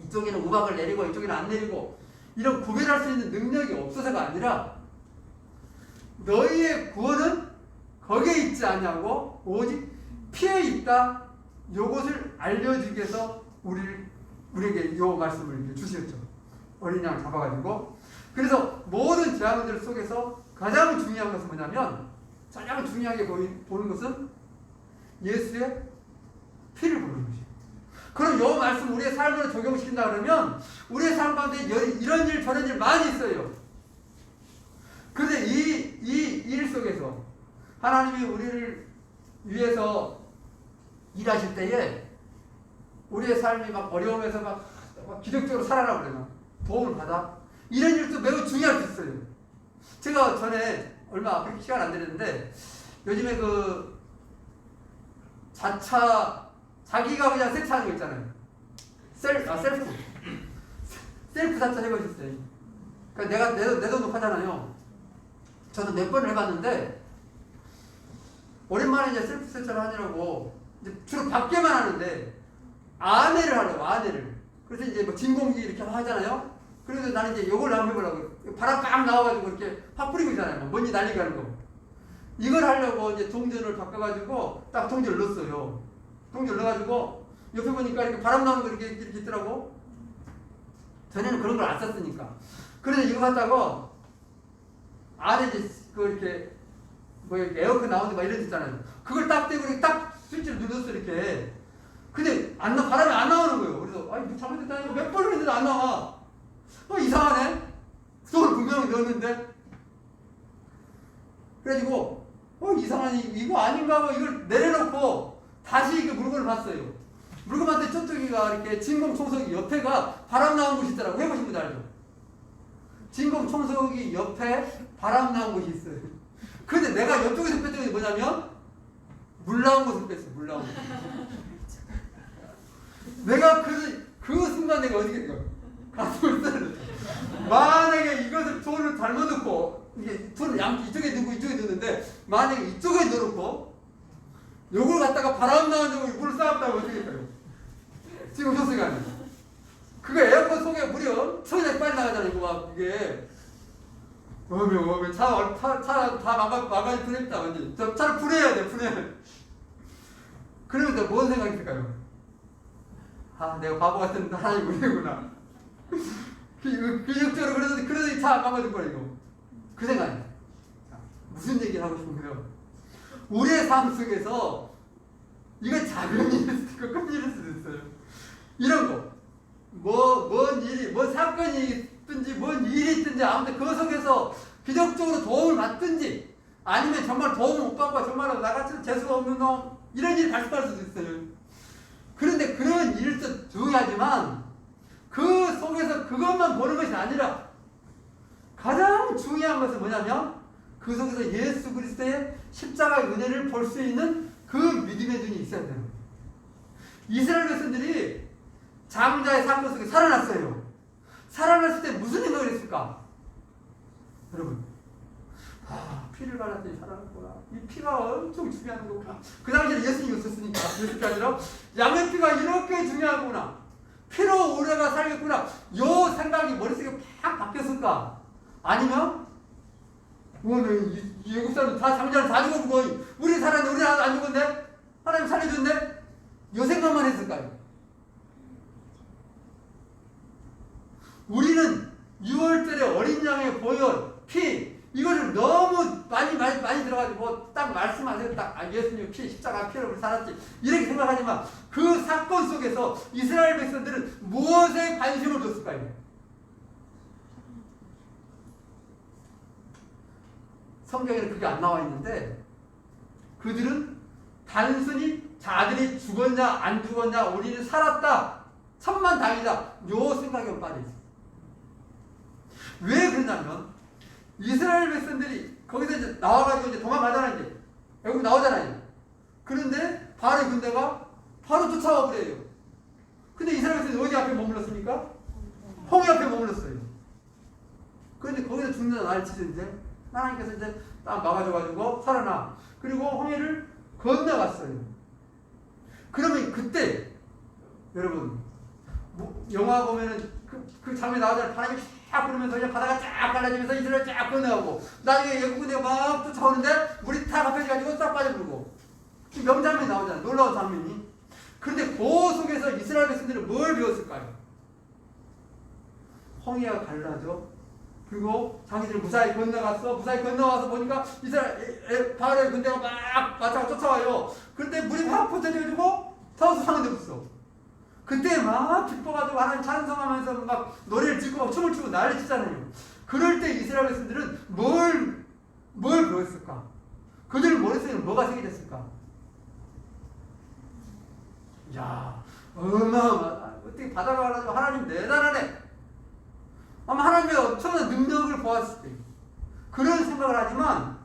이쪽에는 우박을 내리고 이쪽에는 안 내리고 이런 구별할 수 있는 능력이 없어서가 아니라 너희의 구원은 거기에 있지 않냐고 오직 피해 있다. 요것을 알려주기 위해서 우리에게 요 말씀을 이렇게 주셨죠. 어린 양 잡아가지고. 그래서 모든 제안들 속에서 가장 중요한 것은 뭐냐면 가장 중요하게 보는 것은 예수의 피를 보는 것이에요. 그럼 요 말씀 우리의 삶으로 적용시킨다 그러면 우리의 삶 가운데 이런 일 저런 일 많이 있어요. 그런데 이 일 속에서 하나님이 우리를 위해서 일하실 때에 우리의 삶이 막 어려움에서 막 기적적으로 살아나고 그러면 도움을 받아 이런 일도 매우 중요할 수 있어요. 제가 전에 얼마 그렇게 시간 안 되는데 요즘에 그 자기가 그냥 세차하는 거 있잖아요. 셀프 자차 해보셨어요. 그러니까 내 돈 녹화잖아요. 저도 몇 번을 해봤는데 오랜만에 이제 셀프 세차를 하느라고 이제 주로 밖에만 하는데 안에를 하려고 안에를. 그래서 이제 뭐 진공기 이렇게 하잖아요. 그래서 나는 이제 요걸 한번 해보려고 바람 빡 나와가지고 이렇게 확 뿌리고 있잖아요. 뭐 먼지 날리게 하는 거. 이걸 하려고 이제 동전을 바꿔가지고 딱 동전을 넣었어요. 동전을 넣어가지고 옆에 보니까 이렇게 바람 나오는 거 이렇게 있더라고. 전에는 그런 걸 안 썼으니까. 그래서 이거 갖다가 안에 이제 그 이렇게 뭐 이렇게 에어컨 나오는 거 이런 데 있잖아요. 그걸 딱 떼고 이렇게 딱 스위치를 눌렀어 이렇게. 근데 바람이 안 나오는 거예요. 그래서 아니 뭐 잘못됐다니까 몇 번을 했는데 안 나와. 이상하네. 그걸 분명히 넣었는데. 그래가지고 이상하니 이거 아닌가 봐. 이걸 내려놓고 다시 이게 물건을 봤어요. 물건 봤더니 저쪽이가 이렇게 진공 청소기 옆에가 바람 나온 곳이 있더라고. 해보신 분들 알죠? 진공 청소기 옆에 바람 나온 곳이 있어요. 근데 내가 옆쪽에서 뺐던 게 뭐냐면 물 나온 곳을 뺐어. 물 나온 곳. 내가 그 순간 내가 어떻게 돼요? 가슴을 썰어. 만약에 이것을 돈을 잘못 넣고 이게 돈을 이쪽에 넣고 이쪽에 넣는데 만약에 이쪽에 넣어놓고 요걸 갖다가 바람 나온 쪽으로 물을 쌓았다고 어떻게 될까요? 지금 조수가 아니야. 그거 에어컨 속에 물이 엄청나게 빨리 나가잖아요. 이거 막 이게 차 다 마가지 불했다 완전. 저 차를 불해야 돼. 그러면 또 뭔 생각이 들까요? 내가 바보 같은 하나님 은혜구나. 기적적으로 그래도 차 안 망가질 거야 이거. 그 생각이야. 무슨 얘기를 하고 싶은 거예요? 우리의 삶 속에서 이거 작은 일일 수도 있고 큰 일일 수도 있어요. 이런 거. 뭔 사건이 있든지 뭔 일이 있든지 아무튼 그 속에서 기적적으로 도움을 받든지 아니면 정말 도움을 못 받고 정말 나같이 재수가 없는 놈 이런 일이 발생할 수도 있어요. 그런데 그런 일도 중요하지만 그 속에서 그것만 보는 것이 아니라 가장 중요한 것은 뭐냐면 그 속에서 예수 그리스도의 십자가의 은혜를 볼 수 있는 그 믿음의 눈이 있어야 돼요. 이스라엘 백성들이 장자의 사건 속에 살아났어요. 살아났을 때 무슨 생각을 했을까? 여러분, 피를 갈았더니 살아났구나. 이 피가 엄청 중요한 거구나. 그 당시에 예수님이 없었으니까 예수님이 아니라 양의 피가 이렇게 중요하구나. 피로 우리가 살겠구나. 요 생각이 머릿속에 팍 바뀌었을까? 아니면 이 외국 사람 다 장자를 다 죽어보고 우리 살았는데 우리 안 죽었네? 하나님 살려줬네? 요 생각만 했을까요? 우리는 6월절에 어린 양의 보혈, 피 이거를 너무 많이 들어가지고 딱 말씀하세요. 딱 예수님 피, 십자가 피로 우리 살았지 이렇게 생각하지만 그 사건 속에서 이스라엘 백성들은 무엇에 관심을 줬을까요? 성경에는 그게 안 나와 있는데 그들은 단순히 자들이 죽었냐 안 죽었냐 우리는 살았다 천만다행이다 요 생각에만 빠져있어요. 왜 그러냐면 이스라엘 백성들이 거기서 이제 나와가지고 이제 도망가잖아요. 이제 여기 나오잖아요. 그런데 바로의 군대가 바로 쫓아와 버려요. 근데 이스라엘 백성들이 어디 앞에 머물렀습니까? 홍해 앞에 머물렀어요. 그런데 거기서 죽는 날 치는데 하나님께서 이제 딱 막아줘가지고 살아나. 그리고 홍해를 건너갔어요. 그러면 그때 여러분 영화 보면은 그 장면 나오잖아요. 바람이 쫙 불면서 그냥 바다가 쫙 갈라지면서 이스라엘 쫙 건너가고 나중에 예국군대가 막 쫓아오는데 물이 다 합해져가지고 싹 빠져들고 명장면이 나오잖아요. 놀라운 장면이. 그런데 그 속에서 이스라엘 백성들은 뭘 배웠을까요? 홍해가 갈라져. 그리고 자기들 무사히 건너갔어. 무사히 건너와서 보니까 이스라엘 바로의 군대가 막 바다가 쫓아와요. 그런데 물이 확 붙어져가지고 타우스 상황이 없어. 그때 막 기뻐가지고 하나님 찬송하면서 막 노래를 짓고 막 춤을 추고 난리 치잖아요. 그럴 때 이스라엘 백성들은 뭘 배웠을까? 그들 머릿속에는 뭐가 새겨졌을까? 야, 어마어마하다. 어떻게 바다가 가가지고 하나님 대단하네. 아마 하나님의 엄청난 능력을 보았을 때 그런 생각을 하지만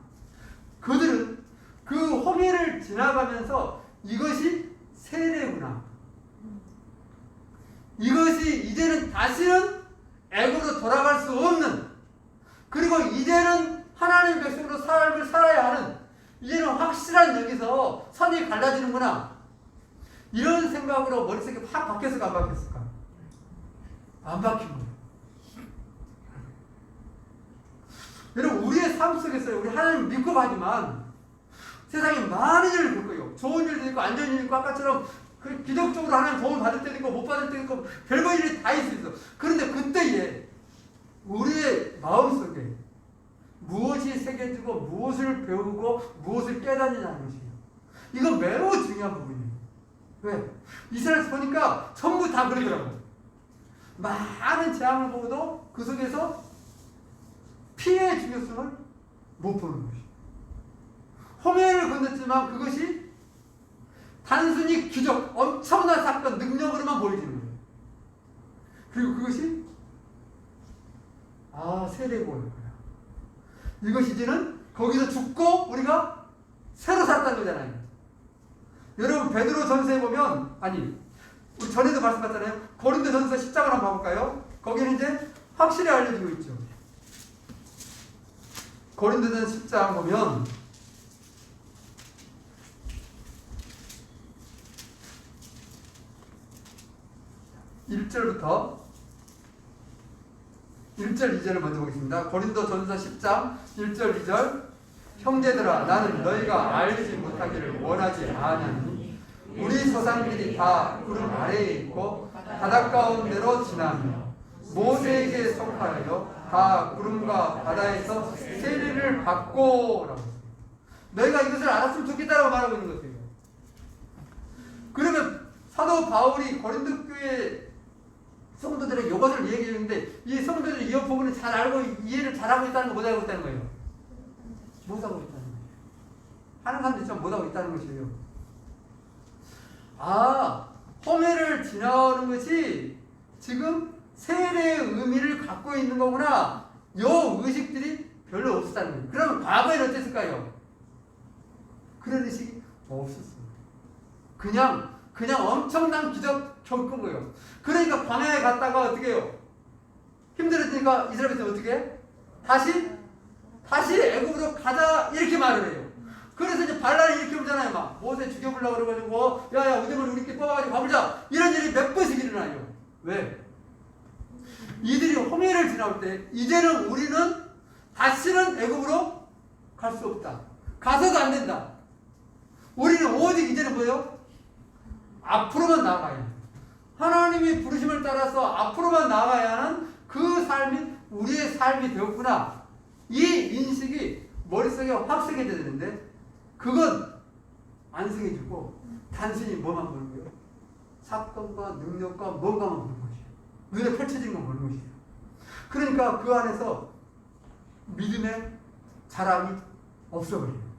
그들은 그 홍해를 지나가면서 이것이 세례구나. 이것이 이제는 다시는 애굽으로 돌아갈 수 없는, 그리고 이제는 하나님의 백성으로 삶을 살아야 하는, 이제는 확실한 여기서 선이 갈라지는구나. 이런 생각으로 머릿속에 확 박혔을까 안 박혔을까? 안 박힌 거예요. 여러분 우리의 삶 속에서 우리 하나님 믿고 가지만 세상에 많은 일을 겪어요. 좋은 일도 있고 안 좋은 일도 있고 아까처럼 그 기적적으로 하나님 도움을 받을 때도 있고 못 받을 때도 있고 별거 일이 다 있을 수 있어. 그런데 그때에 우리의 마음속에 무엇이 새겨지고 무엇을 배우고 무엇을 깨닫느냐는 것이에요. 이건 매우 중요한 부분이에요. 왜? 이스라엘에서 보니까 전부 다 그러더라고요. 많은 재앙을 보고도 그 속에서 피해의 중요성을 못 보는 것이에요. 홍해를 건넜지만 그것이 단순히 기적, 엄청난 사건, 능력으로만 보여지는 거예요. 그리고 그것이 세례고인 거야. 이것이 이제는 거기서 죽고 우리가 새로 살았다는 거잖아요. 여러분 베드로 전서에 보면 우리 전에도 말씀드렸잖아요. 고린도 전서 10장을 한번 봐볼까요? 거기는 이제 확실히 알려지고 있죠. 고린도전 10장 보면 1절부터 1절 2절을 먼저 보겠습니다. 고린도 전서 10장 1절 2절 형제들아 나는 너희가 알지 못하기를 원하지 아니하니 우리 조상들이 다 구름 아래에 있고 바다 가운데로 지나며 모세에게 속하여 다 구름과 바다에서 세례를 받고 라고 했어요. 너희가 이것을 알았으면 좋겠다라고 말하고 있는 것이에요. 그러면 사도 바울이 고린도 교회 성도들에게 이것을 얘기해 주는데 이 성도들이 이 부분을 잘 알고 이해를 잘하고 있다는 거 못하고 있다는 거예요. 못하고 있다는 거예요. 하는 사람들이 참 못하고 있다는 것이에요. 홍해를 지나오는 것이 지금 세례의 의미를 갖고 있는 거구나. 요 의식들이 별로 없었다는 거예요. 그러면 과거에는 어땠을까요? 그런 의식이 없었어요. 그냥 엄청난 기적 겪은 거예요. 그러니까 광야에 갔다가 어떻게 해요? 힘들었으니까 이스라엘 백성이 어떻게 해? 다시 애굽으로 가자 이렇게 말을 해요. 그래서 이제 반란이 이렇게 오잖아요. 막 모세 죽여보려고 그래가지고 야야 우대를 우리끼리 뽑아가지고 가보자 이런 일이 몇 번씩 일어나요. 왜? 이들이 홍해를 지나올 때 이제는 우리는 다시는 애굽으로 갈 수 없다. 가서도 안 된다. 우리는 오직 이제는 뭐예요? 앞으로만 나아가야 해요. 하나님이 부르심을 따라서 앞으로만 나아가야 하는 그 삶이 우리의 삶이 되었구나. 이 인식이 머릿속에 확 새겨져야 되는데 그건 안 새겨지고 단순히 뭐만 보는 거예요? 사건과 능력과 뭔가만 보는 것이에요. 눈에 펼쳐진 건 보는 것이에요. 그러니까 그 안에서 믿음의 자랑이 없어버려요.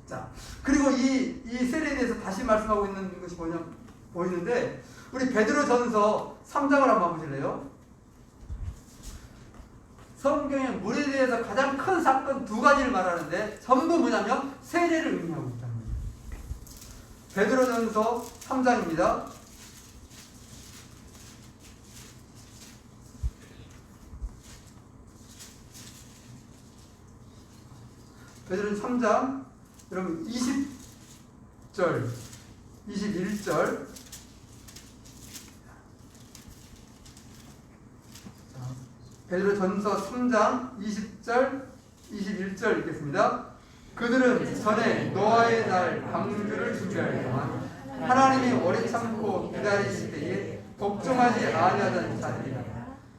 자, 그리고 이 세례에 대해서 다시 말씀하고 있는 것이 보이는데 우리 베드로 전서 3장을 한번 보실래요? 성경에 물에 대해서 가장 큰 사건 두 가지를 말하는데 전부 뭐냐면 세례를 의미하고 있다는 거예요. 베드로 전서 3장입니다. 베드로전 3장 여러분 20절 21절 베드로전서 3장 20절 21절 읽겠습니다. 그들은 전에 노아의 날 방주를 준비할 동안 하나님이 오래 참고 기다리실 때에 복종하지 아니하던 자들이라.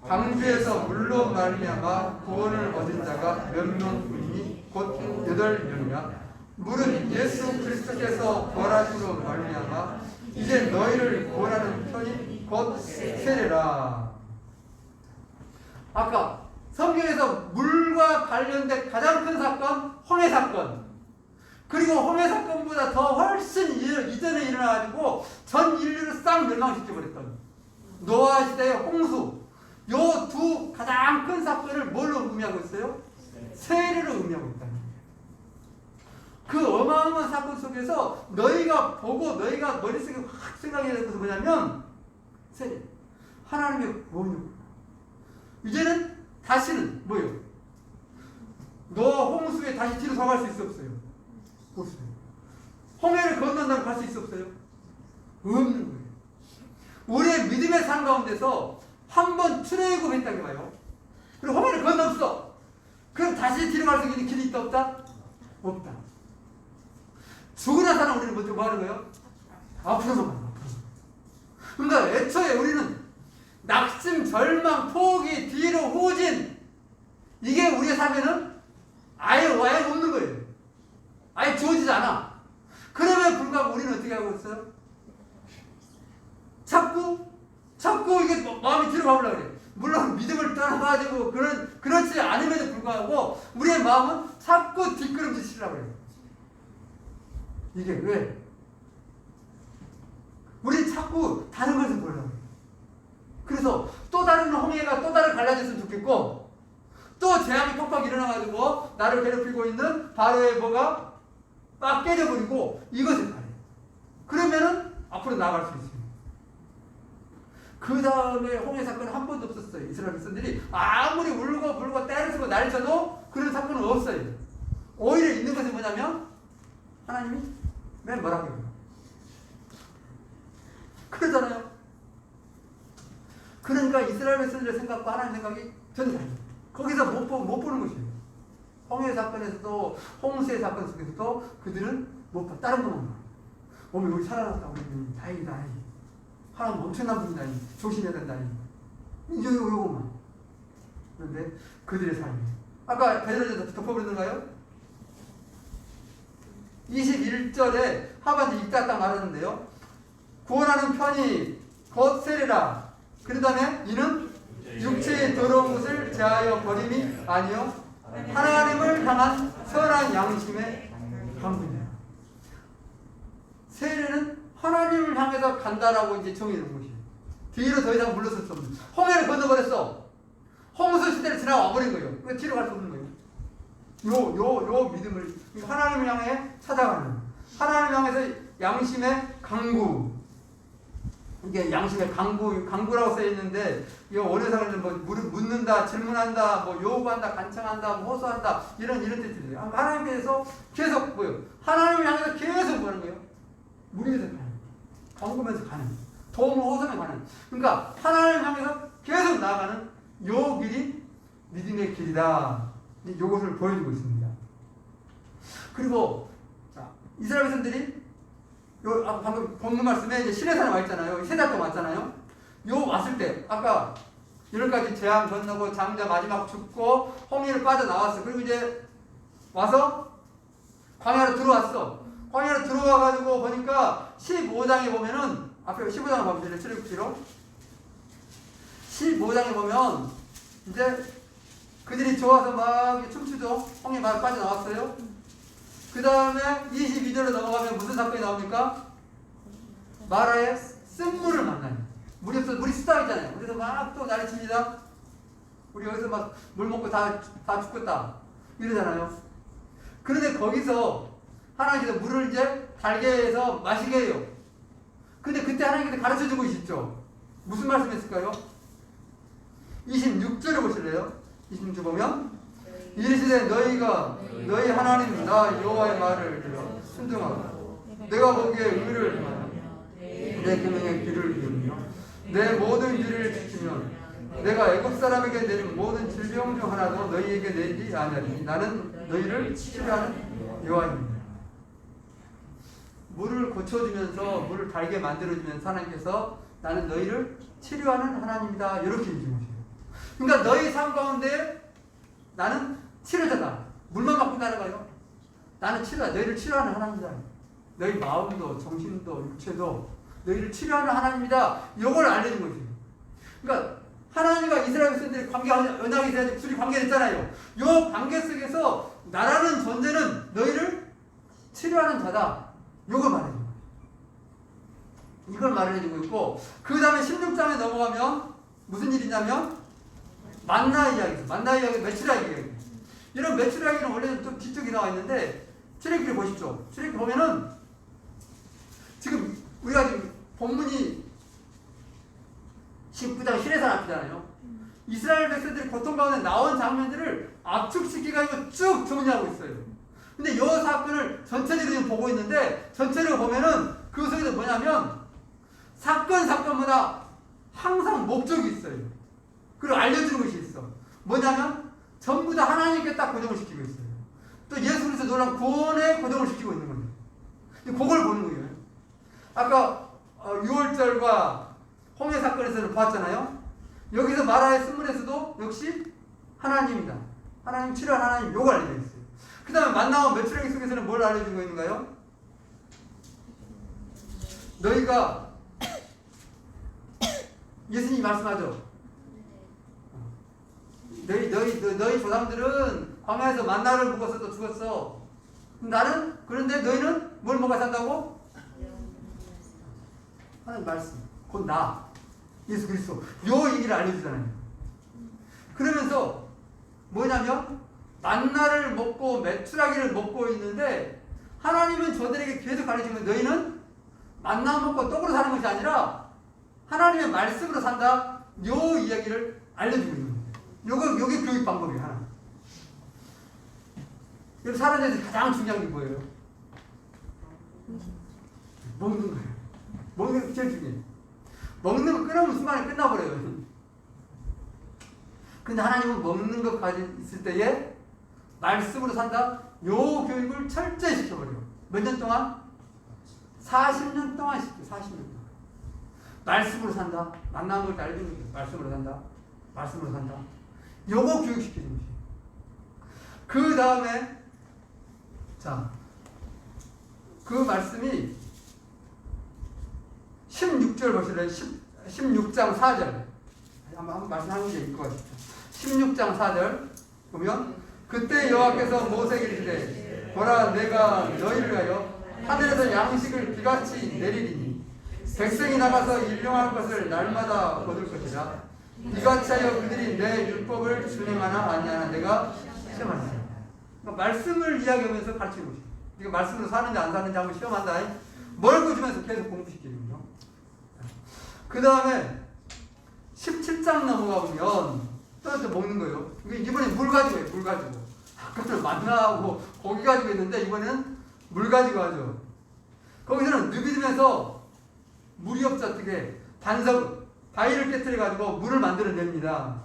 방주에서 물로 말미암아 구원을 얻은 자가 몇 명이니 곧 8명이라. 물은 예수 그리스도께서 부활하심으로 말미암아 이제 너희를 구원하는 편이 곧 세례라. 아까 성경에서 물과 관련된 가장 큰 사건 홍해 사건, 그리고 홍해 사건보다 더 훨씬 이전에 일어나가지고 전 인류를 싹 멸망시켜버렸던 노아 시대의 홍수, 요 두 가장 큰 사건을 뭘로 의미하고 있어요? 세례로 의미하고 있다는 거예요. 그 어마어마한 사건 속에서 너희가 보고 너희가 머릿속에 확 생각해야 될 것은 뭐냐면 세례. 하나님의 구원이요. 이제는 다시는 뭐예요? 노아 홍수에 다시 뒤로 돌아갈 수 있어 없어요? 없어요. 홍해를 건넌다고 갈 수 있어 없어요? 없는 거예요. 우리의 믿음의 삶 가운데서 한 번 출애굽했다고 봐요. 그리고 홍해를 건넜어. 그럼 다시 뒤로 갈 수 있는 길이 있다 없다? 없다. 죽고 나서는 우리는 뭐 하는 거예요? 앞으로만 가는 거예요. 그러니까 애초에 우리는 낙심, 절망, 포기, 뒤로 후진, 이게 우리의 삶에는 아예 없는 거예요. 아예 주어지지 않아. 그럼에도 불구하고 우리는 어떻게 하고 있어요? 자꾸 이게 마음이 뒤로 가보려고 그래. 물론 믿음을 떠나가지고 그렇지 않음에도 불구하고 우리의 마음은 자꾸 뒷걸음질 치려고 그래요. 이게 왜? 우리 자꾸 다른 것을 보려고 그래요. 그래서 또 다른 홍해가 또 다른 갈라졌으면 좋겠고, 또 재앙이 팍팍 일어나가지고 나를 괴롭히고 있는 바로의 뭐가 막 깨져버리고 이것을 바래요. 그러면은 앞으로 나아갈 수 있습니다. 그 다음에 홍해 사건은 한 번도 없었어요. 이스라엘 백성들이 아무리 울고 불고 때를 쓰고 날을 쳐도 그런 사건은 없어요. 오히려 있는 것은 뭐냐면 하나님이 맨 뭐라고 해요? 그러잖아요. 그러니까 이스라엘 백성들의 생각과 하나님 생각이 전혀 다릅니다. 거기서 못 보는 것이에요. 홍해 사건에서도 홍수의 사건 속에서도 그들은 못 봐. 다른 것만 봐. 어머 우리 살아났다. 우리 다행이다. 하나님 엄청난 분이다. 조심해야 된다. 요거만. 그런데 그들의 삶이 아까 베드로전서 덮어버렸는가요? 21절에 하반지 읽다 딱 말하는데요. 구원하는 편이 곧 세례라. 그 다음에 이는 육체의 더러운 것을 제하여 버림이 아니요 하나님을 향한 선한 양심의 강구이다. 세례는 하나님을 향해서 간다라고 이제 정의하는 것이에요. 뒤로 더 이상 물러설 수 없는. 홍해를 건너버렸어. 홍수 시대를 지나와 버린 거예요. 그러니까 뒤로 갈 수 없는 거예요. 요 믿음을 하나님을 향해 찾아가는, 하나님을 향해서 양심의 강구. 이게 양심의 강구라고 써 있는데, 이 원어상에는 뭐 묻는다, 질문한다, 뭐 요구한다, 간청한다, 뭐 호소한다, 이런 뜻들이에요. 하나님께서 계속 뭐요? 하나님을 향해서 계속 뭐 하는 거예요? 무리에서 가는, 강구면서 가는, 도움을 호소하며 가는. 그러니까 하나님을 향해서 계속 나아가는 요 길이 믿음의 길이다. 요것을 보여주고 있습니다. 그리고 이스라엘 백성들이 방금 본문 말씀에 이제 시내산에 와 있잖아요. 3달 동안 왔잖아요. 요 왔을 때 아까 10가지 재앙 건너고 장자 마지막 죽고 홍해를 빠져나왔어. 그리고 이제 와서 광야로 들어왔어. 광야로 들어와가지고 보니까 15장에 보면은 앞에 15장을 봐보실래요? 출애굽기로 15장에 보면 이제 그들이 좋아서 막 춤추죠. 홍해 막 빠져나왔어요. 그 다음에 22절로 넘어가면 무슨 사건이 나옵니까? 마라의 쓴물을 만나요. 물이 없어, 물이 수다있잖아요. 그래서 막 또 난리칩니다. 우리 여기서 막 물 먹고 다 죽겠다 이러잖아요. 그런데 거기서 하나님께서 물을 이제 달게 해서 마시게 해요. 근데 그때 하나님께서 가르쳐주고 있죠. 무슨 말씀했을까요? 26절을 보실래요? 26절 보면 이르시되 너희가 너희 하나님 나 여호와의 말을 들어 순종하고 내가 보기에 의를 행하며 내 계명에 귀를 기울이며 내 모든 길을 지키면 내가 애굽 사람에게 내린 모든 질병 중 하나도 너희에게 내리지 아니하리니 나는 너희를 치료하는 여호와입니다. 물을 고쳐주면서 물을 달게 만들어주면서 하나님께서 나는 너희를 치료하는 하나님이다 이렇게 얘기해 주세요. 그러니까 너희 삶 가운데 나는 치료자다. 물만 갖고 따라가요. 나는 치료자. 너희를 치료하는 하나님이다. 너희 마음도 정신도 육체도 너희를 치료하는 하나님이다. 이걸 알려준 거죠. 그러니까 하나님과 이스라엘 백성들이 언약이 있어야지 둘이 관계됐잖아요. 이 관계 속에서 나라는 존재는 너희를 치료하는 자다. 이걸 말해주는 거예요. 이걸 말해주고 있고 그 다음에 16장에 넘어가면 무슨 일이냐면 만나 이야기. 만나 이야기, 메추라 이야기. 이런 메추라 이야기는 원래는 좀 뒤쪽에 나와 있는데 출애굽기를 보십시오. 출애굽기 보면은 지금 우리가 지금 본문이 19장 시내산 앞이잖아요. 이스라엘 백성들이 고통 가운데 나온 장면들을 압축시켜가지고 쭉 정리하고 있어요. 근데 이 사건을 전체적으로 지금 보고 있는데 전체적으로 보면은 그 속에서 뭐냐면 사건마다 항상 목적이 있어요. 그리고 알려주는 것이 있어. 뭐냐면 전부 다 하나님께 딱 고정을 시키고 있어요. 또 예수 그리스도 놀라운 구원에 고정을 시키고 있는 거예요. 그걸 보는 거예요. 아까 6월절과 홍해 사건에서는 봤잖아요. 여기서 마라의 쓴물에서도 역시 하나님이다. 하나님 치료한 하나님 요걸 알려져 있어요. 그 다음에 만나온 메추라기 속에서는 뭘 알려주고 있는가요? 너희가 예수님이 말씀하죠. 너희 조상들은 광야에서 만나를 먹어서도 죽었어. 나는 그런데 너희는 뭘 먹어 산다고? 하나님 말씀. 곧 나. 예수 그리스도. 요 얘기를 알려주잖아요. 그러면서 뭐냐면 만나를 먹고 메추라기를 먹고 있는데 하나님은 저들에게 계속 가르치면 너희는 만나 먹고 떡으로 사는 것이 아니라 하나님의 말씀으로 산다. 요 이야기를 알려주고 있는 거예요. 요게 교육 방법이에요. 하나. 여기 사는 데서 가장 중요한 게 뭐예요? 먹는 거예요. 먹는 게 제일 중요해요. 먹는 거 끊으면 순간에 끝나버려요. 근데 하나님은 먹는 것 가지고 있을 때에 말씀으로 산다. 요 교육을 철저히 시켜버려요. 몇 년 동안? 40년 동안 시켜요. 40년 동안. 말씀으로 산다. 만나는 걸 알려주는 거예요. 말씀으로 산다. 말씀으로 산다. 요거 교육시키는 거예요. 그 다음에 자, 그 말씀이 16절 보실래요? 16장 4절. 한번 말씀하는 게 있을 것 같아요. 16장 4절 보면 그때 여호와께서 모세에게 이르시되 보라 내가 너희를 위하여 하늘에서 양식을 비같이 내리리니 백성이 나가서 일용할 것을 날마다 거둘 것이라 이같이 하여 그들이 내 율법을 준행하나 아니하나 내가 시험하리라. 그러니까 말씀을 이야기하면서 가르치는 것이죠. 네가 말씀으로 사는지 안 사는지 한번 시험한다. 멀고 주면서 계속 공부시키는 거죠. 그 다음에 17장 넘어가 보면 또 먹는 거예요. 이번에 물 가지고 해요. 물 가지고. 아까는 만나하고 고기 가지고 했는데 이번에는 물 가지고 하죠. 거기서는 느비듬에서 물이 없자 어떻게 바위를 깨뜨려 가지고 물을 만들어냅니다.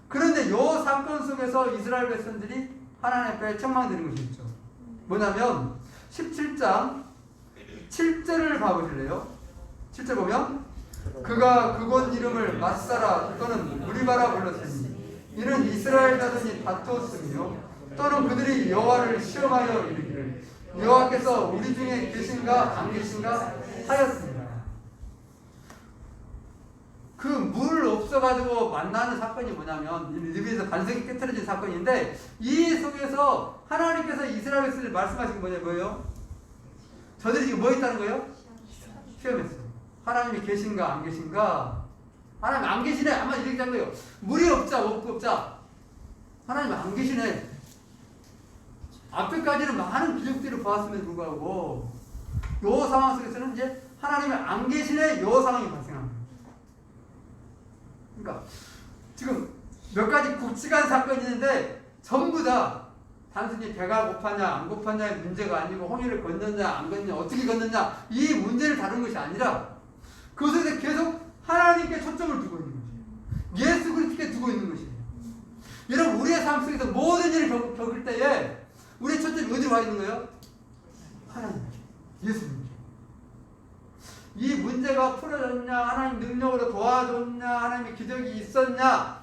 그런데 이 사건 속에서 이스라엘 백성들이 하나님 앞에 책망되는 것이 있죠. 뭐냐면 17장 7절을 봐보실래요? 7절 보면 그가 그곳 이름을 마사라 또는 무리바라 불렀으니 이는 이스라엘 자손이 다투었으며 또는 그들이 여호와를 시험하여 이르기를 여호와께서 우리 중에 계신가 안 계신가 하였습니다. 그 물 없어가지고 만나는 사건이 뭐냐면 느비에서 반석이 깨트려진 사건인데 이 속에서 하나님께서 이스라엘 백성을 말씀하신 게 뭐예요? 저들이 지금 뭐 했다는 거예요? 시험했어요. 하나님이 계신가 안 계신가? 하나님 안 계시네. 아마 이렇게 한 거예요. 물이 없자 먹고 없자 하나님 안 계시네. 앞에까지는 많은 기적들을 보았음에도 불구하고 요 상황 속에서는 이제 하나님이 안 계시네. 요 상황이 발생합니다. 그러니까 지금 몇 가지 굵직한 사건이 있는데 전부 다 단순히 배가 고팠냐 안 고팠냐의 문제가 아니고 홍해를 건넜냐 안 건넜냐 어떻게 건넜냐 이 문제를 다룬 것이 아니라 그것에 계속 하나님께 초점을 두고 있는 것이에요. 예수 그리스도께 두고 있는 것이에요. 여러분 우리의 삶 속에서 모든 일을 겪을 때에 우리의 초점이 어디로 와 있는 거예요? 하나님, 예수님. 이 문제가 풀어졌냐 하나님 능력으로 도와줬냐 하나님의 기적이 있었냐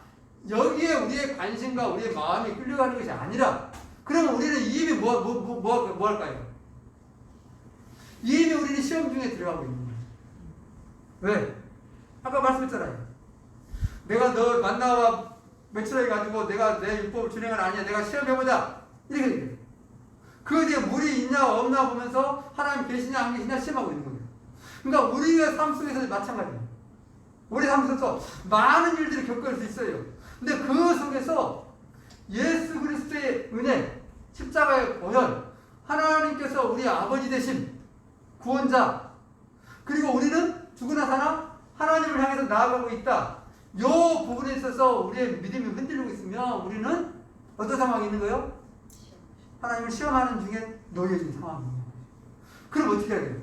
여기에 우리의 관심과 우리의 마음이 끌려가는 것이 아니라 그러면 우리는 이미 뭐 할까요? 이미 우리는 시험 중에 들어가고 있는 거예요. 왜? 아까 말씀했잖아요. 내가 너 만나와 매출해 가지고 내가 내 율법을 준행은 아니야. 내가 시험해보자. 이렇게 돼요. 그 뒤에 물이 있냐 없냐 보면서 하나님 계시냐 안 계시냐 시험하고 있는 거예요. 그러니까 우리의 삶 속에서 마찬가지예요. 우리 삶 속에서 많은 일들을 겪을 수 있어요. 근데 그 속에서 예수 그리스도의 은혜, 십자가의 보혈, 하나님께서 우리 아버지 되신 구원자, 그리고 우리는 죽으나 사나 하나님을 향해서 나아가고 있다. 이 부분에 있어서 우리의 믿음이 흔들리고 있으면 우리는 어떤 상황이 있는 거예요? 하나님을 시험하는 중에 놓여진 상황입니다. 그럼 어떻게 해야 돼요?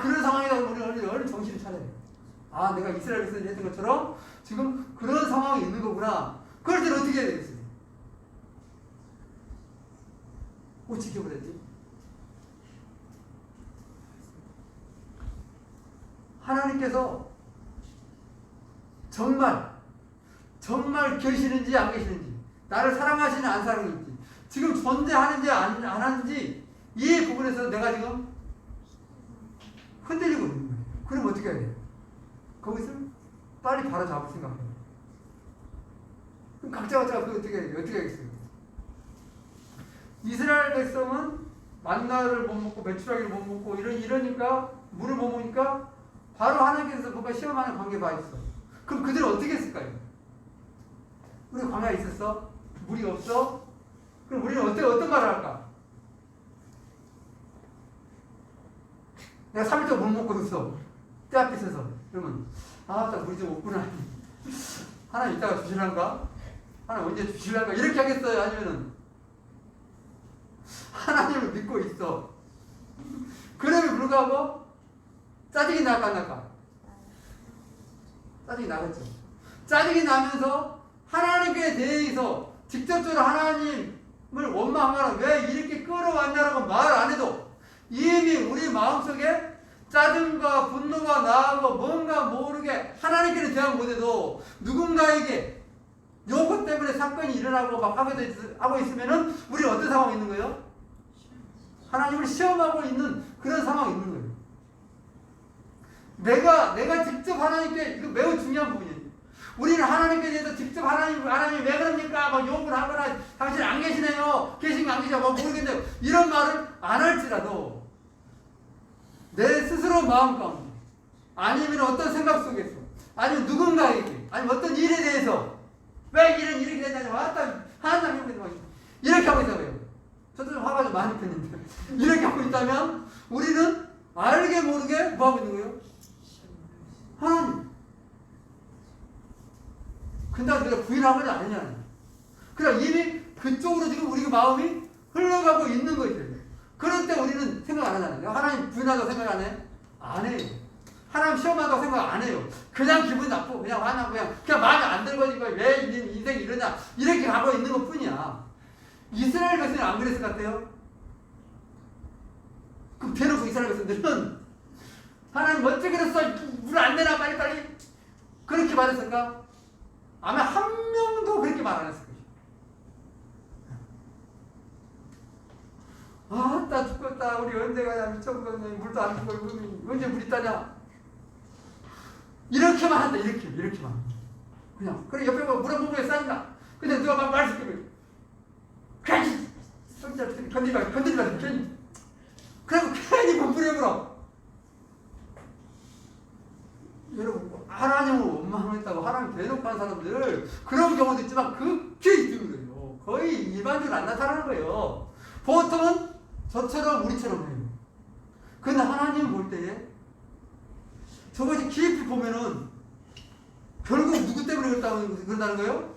그런 상황이다. 우리는 얼른 정신을 차려야 돼요. 내가 이스라엘 백성들이 했던 것처럼 지금 그런 상황이 있는 거구나. 그럴 때는 어떻게 해야 되겠어요? 꼭 지켜보랬지. 하나님께서 정말 계시는지 안 계시는지, 나를 사랑하시는 안 사랑하는지, 지금 존재하는지 안 하는지 이 부분에서 내가 지금 흔들리고 있는 거예요. 그럼 어떻게 해야 돼요? 거기서 빨리 바로 잡을 생각해요. 그럼 각자가 그 어떻게 하겠어요? 이스라엘 백성은 만나를 못 먹고 메추라기를 못 먹고 이러니까 물을 못 먹으니까 바로 하나님께서 그가 시험하는 관계가 와 있어. 그럼 그들은 어떻게 했을까요? 우리 광야에 있었어? 물이 없어? 그럼 우리는 어떤 말을 할까? 내가 3일 동안 못 먹고 있어. 때 앞에 있어서. 그러면 딱 물이 좀 없구나. 하나님 이따가 주실란가? 하나님 언제 주실란가? 이렇게 하겠어요? 아니면은 하나님을 믿고 있어. 그럼에도 불구하고 짜증이 날까 안 날까? 짜증이 나겠죠. 짜증이 나면서 하나님께 대해서 직접적으로 하나님을 원망하거나 왜 이렇게 끌어왔냐라고 말 안 해도 이미 우리 마음속에 짜증과 분노가 나고 뭔가 모르게 하나님께는 대항 못해도 누군가에게 요것 때문에 사건이 일어나고 막 하고 있으면은 우리 어떤 상황이 있는 거예요? 하나님을 시험하고 있는 그런 상황이 있는 거예요. 내가 직접 하나님께, 이거 매우 중요한 부분이에요. 우리는 하나님께 대해서 직접 하나님 왜 그럽니까? 막 욕을 하거나 당신 안 계시네요. 계신 거 안 계시고 막 모르겠네요. 이런 말을 안 할지라도 내 스스로 마음 가운데 아니면 어떤 생각 속에서 아니면 누군가에게 아니면 어떤 일에 대해서 왜 이렇게 됐냐고 하나님 이렇게 하고 있다고요. 저도 좀 화가 좀 많이 폈는데 이렇게 하고 있다면 우리는 알게 모르게 뭐 하고 있는 거예요? 하나님. 근데 우리가 부인한 건 아니냐. 그러니까 이미 그쪽으로 지금 우리 마음이 흘러가고 있는 거죠. 그럴 때 우리는 생각 안 하잖아요. 하나님 부인하다고 생각 안 해? 안 해요. 하나님 시험한다고 생각 안 해요. 그냥 기분 나쁘고 그냥 화나고 그냥 마음에 안 들거니까 왜 인생이 이러냐 이렇게 가고 있는 것 뿐이야. 이스라엘 백성이 안 그랬을 것 같아요? 그럼 대놓고 이스라엘 백성들은 하나님 어떻게 그랬어? 물 안 내나 빨리 그렇게 말했을까? 아마 한 명도 그렇게 말 안 했을 것이야. 나 죽겠다. 우리 언제 가냐 미쳐버렸네. 물도 안 주고 언제 물 있다냐. 이렇게만 한다. 이렇게만. 그냥 그래 옆에 물에 몸에 쌓인다. 근데 누가 막 말시키고 괜히 성질 건드리지 마 괜히. 그리고 괜히 몸부려 불어. 여러분 하나님을 원망했다고 하나님 대놓고 한 사람들 그런 경우도 있지만 극히 드물어요. 거의 일반적으로 안 나타나는 거예요. 보통은 저처럼 우리처럼 해요. 근데 하나님 볼 때에 저것이 깊이 보면은 결국 누구 때문에 그런다는 거예요?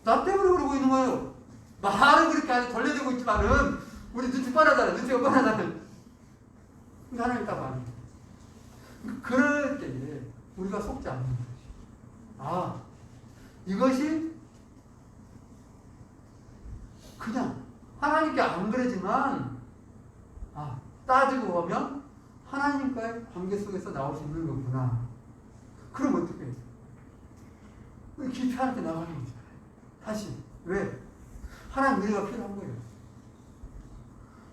나 때문에 그러고 있는 거예요. 말은 그렇게 아주 돌려주고 있지만은 우리 눈치 뻔하잖아요. 눈치가 뻔하잖아요. 근데 하나님 딱 아는 거예요. 그럴 때에 우리가 속지 않는 것이. 아, 이것이 그냥 하나님께 안 그러지만 따지고 보면 하나님과의 관계 속에서 나올 수 있는 거구나. 그럼 어떻게 해요? 깊이 하나님께 나가는 거죠. 다시. 왜? 하나님 은혜가 필요한 거예요.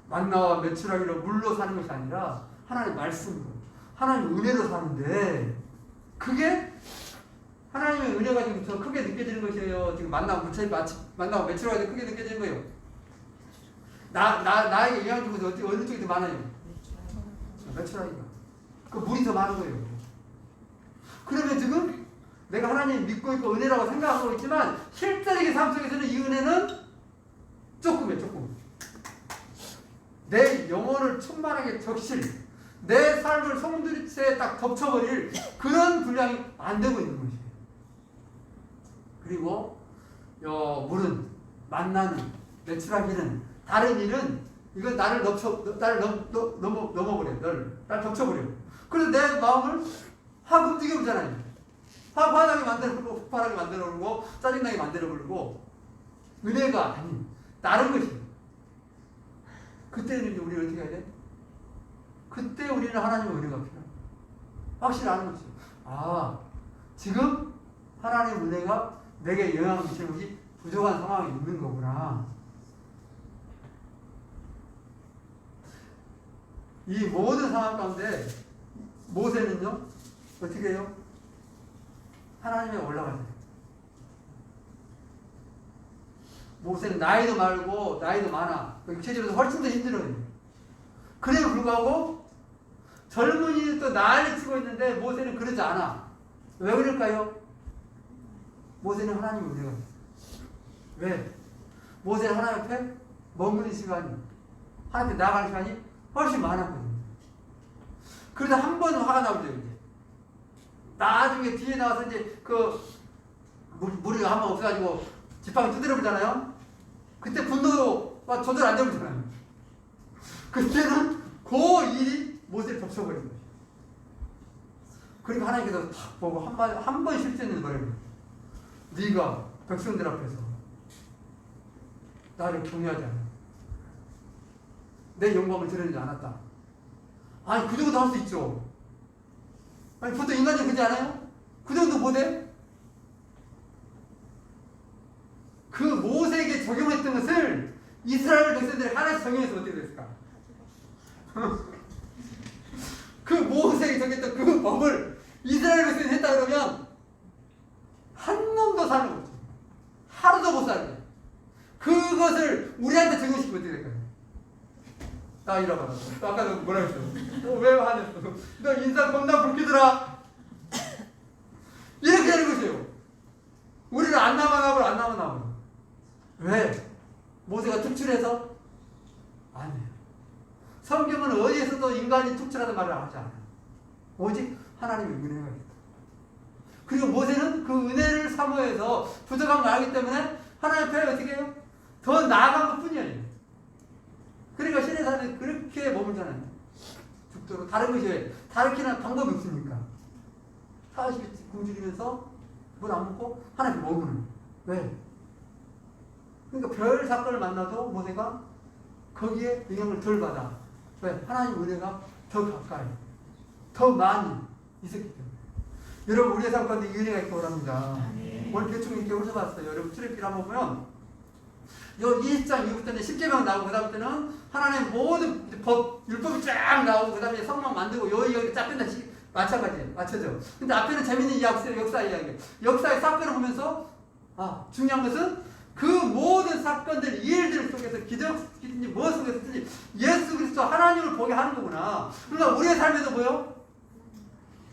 만나와 매출하기로 물로 사는 것이 아니라 하나님 말씀으로, 하나님 은혜로 사는데 그게 하나님의 은혜가 지금 더 크게 느껴지는 것이에요. 지금 만나고 매출하기로 크게 느껴지는 거예요. 나에게 영향 주면서 어느 쪽이 더 많아요? 매출하기가. 그 물이 더 많은 거예요. 그러면 지금 내가 하나님 믿고 있고 은혜라고 생각하고 있지만 실제적인 삶 속에서는 이 은혜는 조금이에요. 조금. 내 영혼을 충만하게 적실, 내 삶을 송두리째 딱 덮쳐버릴 그런 분량이 안 되고 있는 것이에요. 그리고 물은, 만나는, 매출하기는, 다른 일은 이건 나를 넘어버려. 나를 덮쳐버려. 그래서 내 마음을 확 움직여보잖아요. 확 화나게 만들어버리고, 폭발하게 만들어버리고, 짜증나게 만들어버리고, 은혜가 아닌 다른 것이에요. 그때는 우리는 어떻게 해야 돼? 그때 우리는 하나님의 은혜가 필요해요. 확실히 아는 것이죠. 아, 지금 하나님의 은혜가 내게 영향을 미치는 것이 부족한 상황이 있는 거구나. 이 모든 상황 가운데 모세는요, 어떻게 해요? 하나님에 올라가야 돼요. 모세는 나이도 많아. 육체적으로 훨씬 더 힘들어요. 그래도 불구하고 젊은이들 또 난리 치고 있는데 모세는 그러지 않아. 왜 그럴까요? 모세는 하나님의 은혜가 있어요. 왜? 모세는 하나님 앞에 머무는 시간이, 하나님께 나아가는 시간이 훨씬 많았거든요. 그래서 한 번은 화가 나오죠, 이제. 나중에 뒤에 나와서 이제 무리가 한 번 없어가지고 지팡이 두드려 보잖아요. 그때 분노가 조절 안 되잖아요. 그때는 그 일이 모세를 덮쳐버린 거예요. 그리고 하나님께서 탁 보고 한 번 실수했는데 말이에요. 네가 백성들 앞에서 나를 경외하지 않아. 내 영광을 드러내지 않았다. 아니, 그 정도 할 수 있죠. 아니, 보통 인간적으로 그러지 않아요? 그 정도 못해? 그 모세에게 적용했던 것을 이스라엘 백성들이 하나씩 적용해서 어떻게 됐을까? 그 모세에게 적용했던 그 법을 이스라엘 백성이 했다 그러면 한 놈도 사는 거죠. 하루도 못 살게. 그것을 우리한테 적용시키면 어떻게 될까요? 나 이러봐라. 아까 너 뭐라 했어? 너 왜 화냈어? 너 인상 겁나 붉히더라. 이렇게 되는 것이에요. 우리는 안 남아. 왜? 모세가 특출해서? 아니에요. 성경은 어디에서도 인간이 특출하다는 말을 하지 않아요. 오직 하나님의 은혜가 있다. 그리고 모세는 그 은혜를 사모해서 부족한 걸 알기 때문에 하나님 앞에 어떻게 해요? 더 나아간 것 뿐이에요. 그러니까 시내산에 그렇게 머물잖아요. 죽도록. 다른 것이 왜? 다르기는 방법이 없으니까. 40일 굶주리면서 물 안 먹고 하나님 머무는. 왜? 그러니까 별 사건을 만나도 모세가 거기에 영향을 덜 받아. 왜? 하나님 은혜가 더 가까이, 더 많이 있었기 때문에. 여러분, 우리의 삶 가운데 이 은혜가 있고 오랍니다. 오늘 대충 이렇게 훑어봤어요. 여러분, 출애굽기를 한번 보면 요 20장 이후부터는 10계명 나오고, 그 다음부터는 하나님의 모든 법, 율법이 쫙 나오고, 그 다음에 성막 만들고, 여기 쫙 끝나지. 맞춰져. 근데 앞에는 재밌는 역사 이야기. 역사의 사건을 보면서, 중요한 것은 그 모든 사건들, 일들 속에서 기적이든지 무엇 속에서든지 예수 그리스도 하나님을 보게 하는 거구나. 그러니까 우리의 삶에도 뭐요?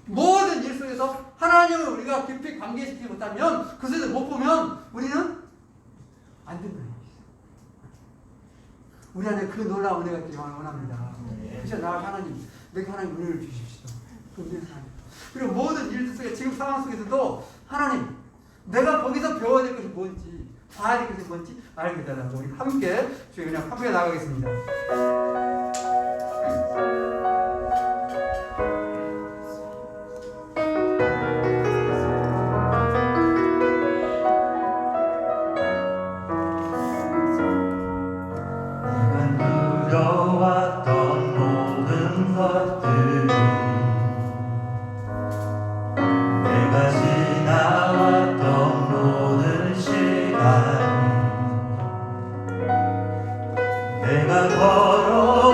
모든 일 속에서 하나님을 우리가 깊이 관계시키지 못하면, 그 속에서 못 보면 우리는 안 된다. 우리 안에 그 놀라운 은혜가 있기를 원합니다. 그래서 나아가 하나님, 내게 하나님 은혜를 주십시오. 그리고 모든 일들 속에, 지금 상황 속에서도 하나님, 내가 거기서 배워야 될 것이 뭔지, 봐야 될 것이 뭔지 알게 되라고 우리 함께 주의 그냥 함께 나가겠습니다. 두려웠던 모든 것들이 내가 지나왔던 모든 시간이 내가 걸어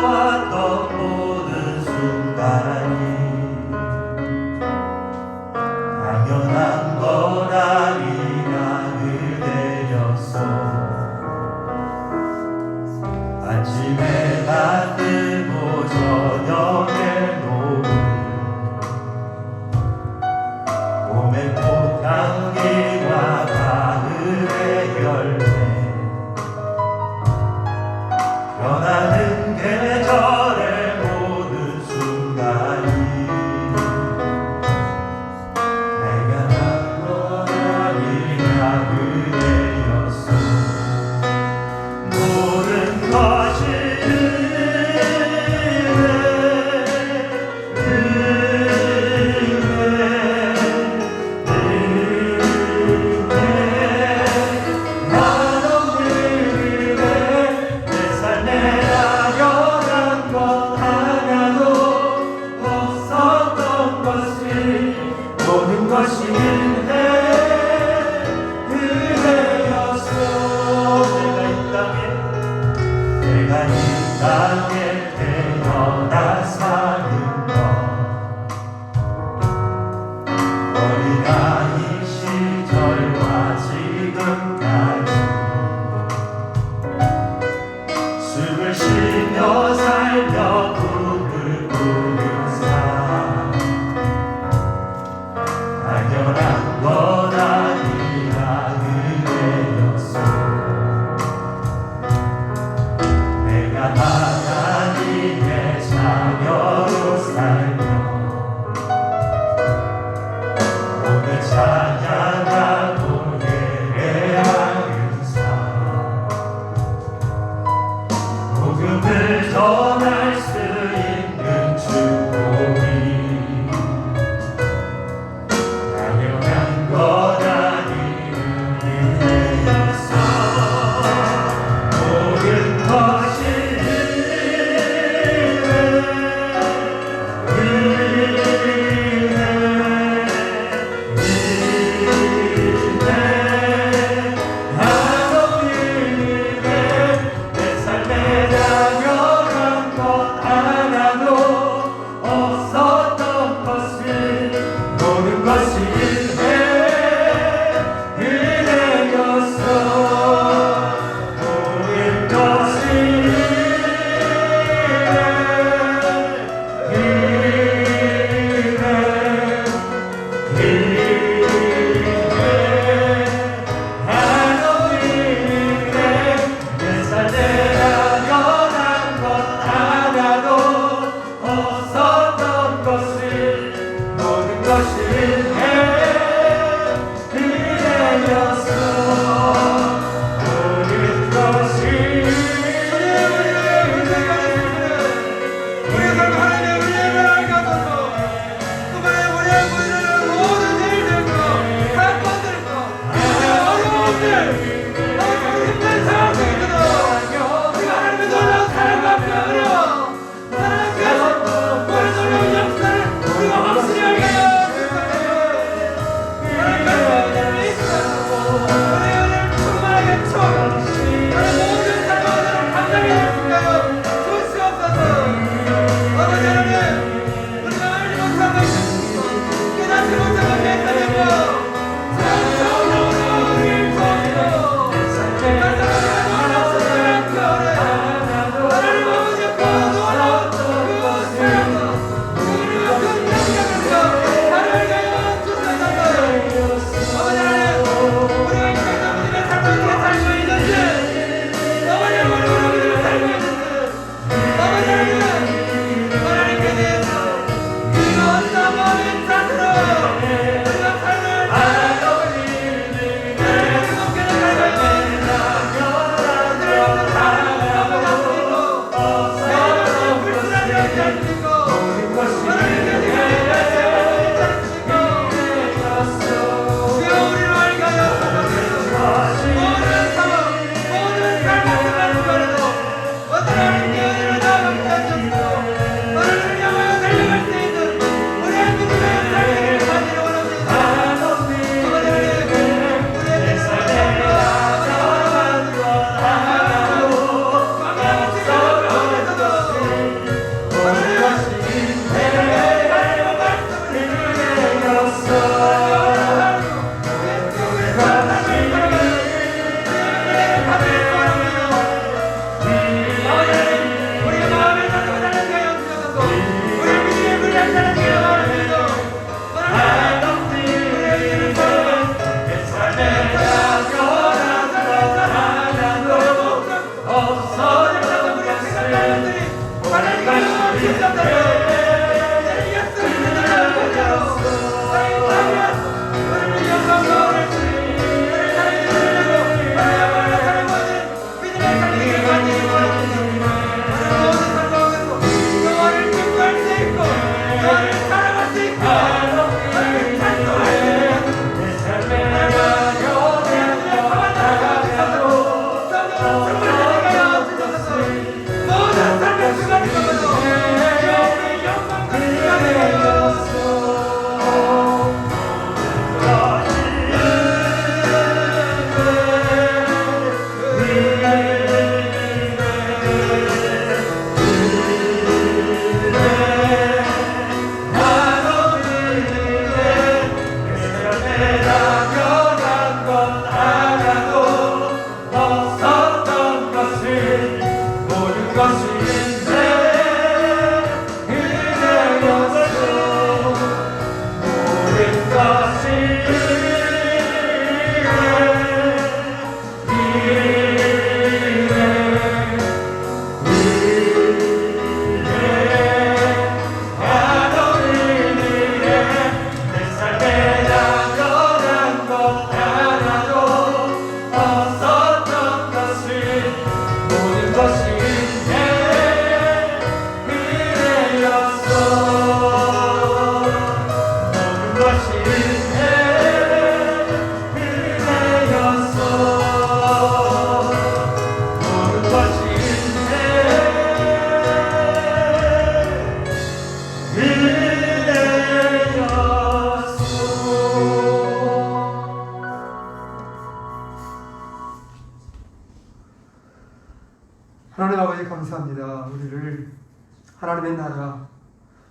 하나님의 나라,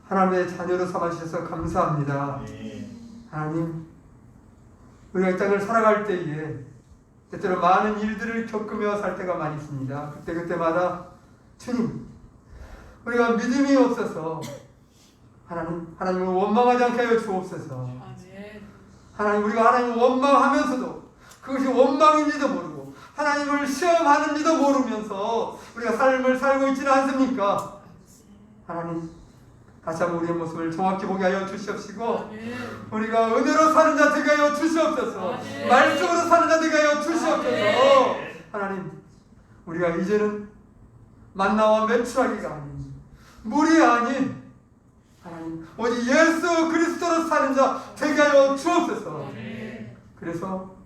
하나님의 자녀로 삼아주셔서 감사합니다. 하나님, 우리가 이 땅을 살아갈 때에 때때로 많은 일들을 겪으며 살 때가 많이 있습니다. 그때마다 주님, 우리가 믿음이 없어서 하나님을 원망하지 않게 하여 주옵소서. 하나님, 우리가 하나님을 원망하면서도 그것이 원망인지도 모르고 하나님을 시험하는지도 모르면서 우리가 삶을 살고 있지는 않습니까? 하나님, 다시 한번 우리의 모습을 정확히 보게 하여 주시옵시고 우리가 은혜로 사는 자 되게 하여 주시옵소서. 말씀으로 사는 자 되게 하여 주시옵소서. 하나님, 우리가 이제는 만나와 매출하기가 아닌, 물이 아닌 하나님 오직 예수 그리스도로 사는 자 되게 하여 주옵소서. 그래서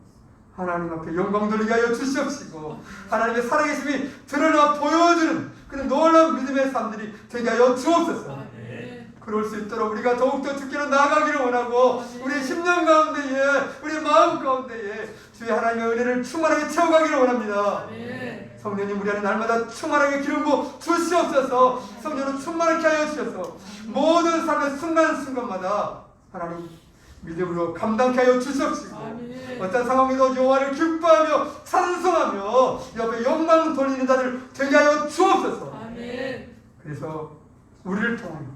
하나님 앞에 영광 돌리게 하여 주시옵시고 하나님의 살아계심이 드러나 보여주는 그런 놀라운 믿음의 삶들이 되게 하여 주옵소서. 그럴 수 있도록 우리가 더욱더 주께로 나아가기를 원하고 우리의 심령 가운데에 우리의 마음 가운데에 주의 하나님의 은혜를 충만하게 채워가기를 원합니다. 성령님, 우리 안에 날마다 충만하게 기름 부어 주시옵소서. 성령으로 충만하게 하여 주셔서 모든 삶의 순간순간마다 하나님 믿음으로 감당케 하여 주시옵시고 어떤 상황에도 여호와를 기뻐하며 찬송하며 옆에 영광 돌리는 자들 되게 하여 주옵소서. 그래서 우리를 통하여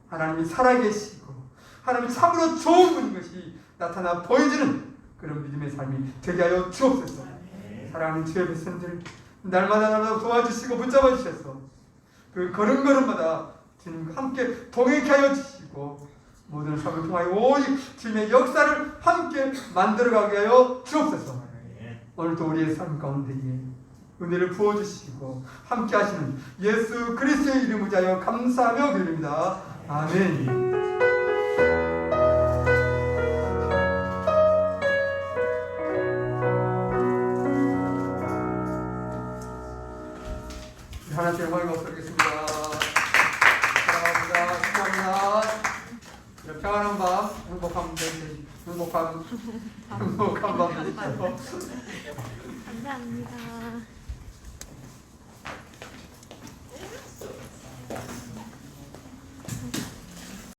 하나님이 살아계시고 하나님이 참으로 좋은 분인 것이 나타나 보여지는 그런 믿음의 삶이 되게 하여 주옵소서. 사랑하는 주의 백성들, 날마다 도와주시고 붙잡아 주셔서 그 걸음걸음마다 주님과 함께 동행케 하여 주시고 모든 삶을 통하여 오직 주님의 역사를 함께 만들어가게 하여 주옵소서. 오늘도 우리의 삶 가운데에 은혜를 부어주시고 함께 하시는 예수 그리스도의 이름을 위하여 감사하며 기도드립니다. 아멘. 하나님께 영광을 받드리겠습니다. 사랑합니다. 축복합니다. 평안한 밤, 행복한 밤 되시죠. 감사합니다.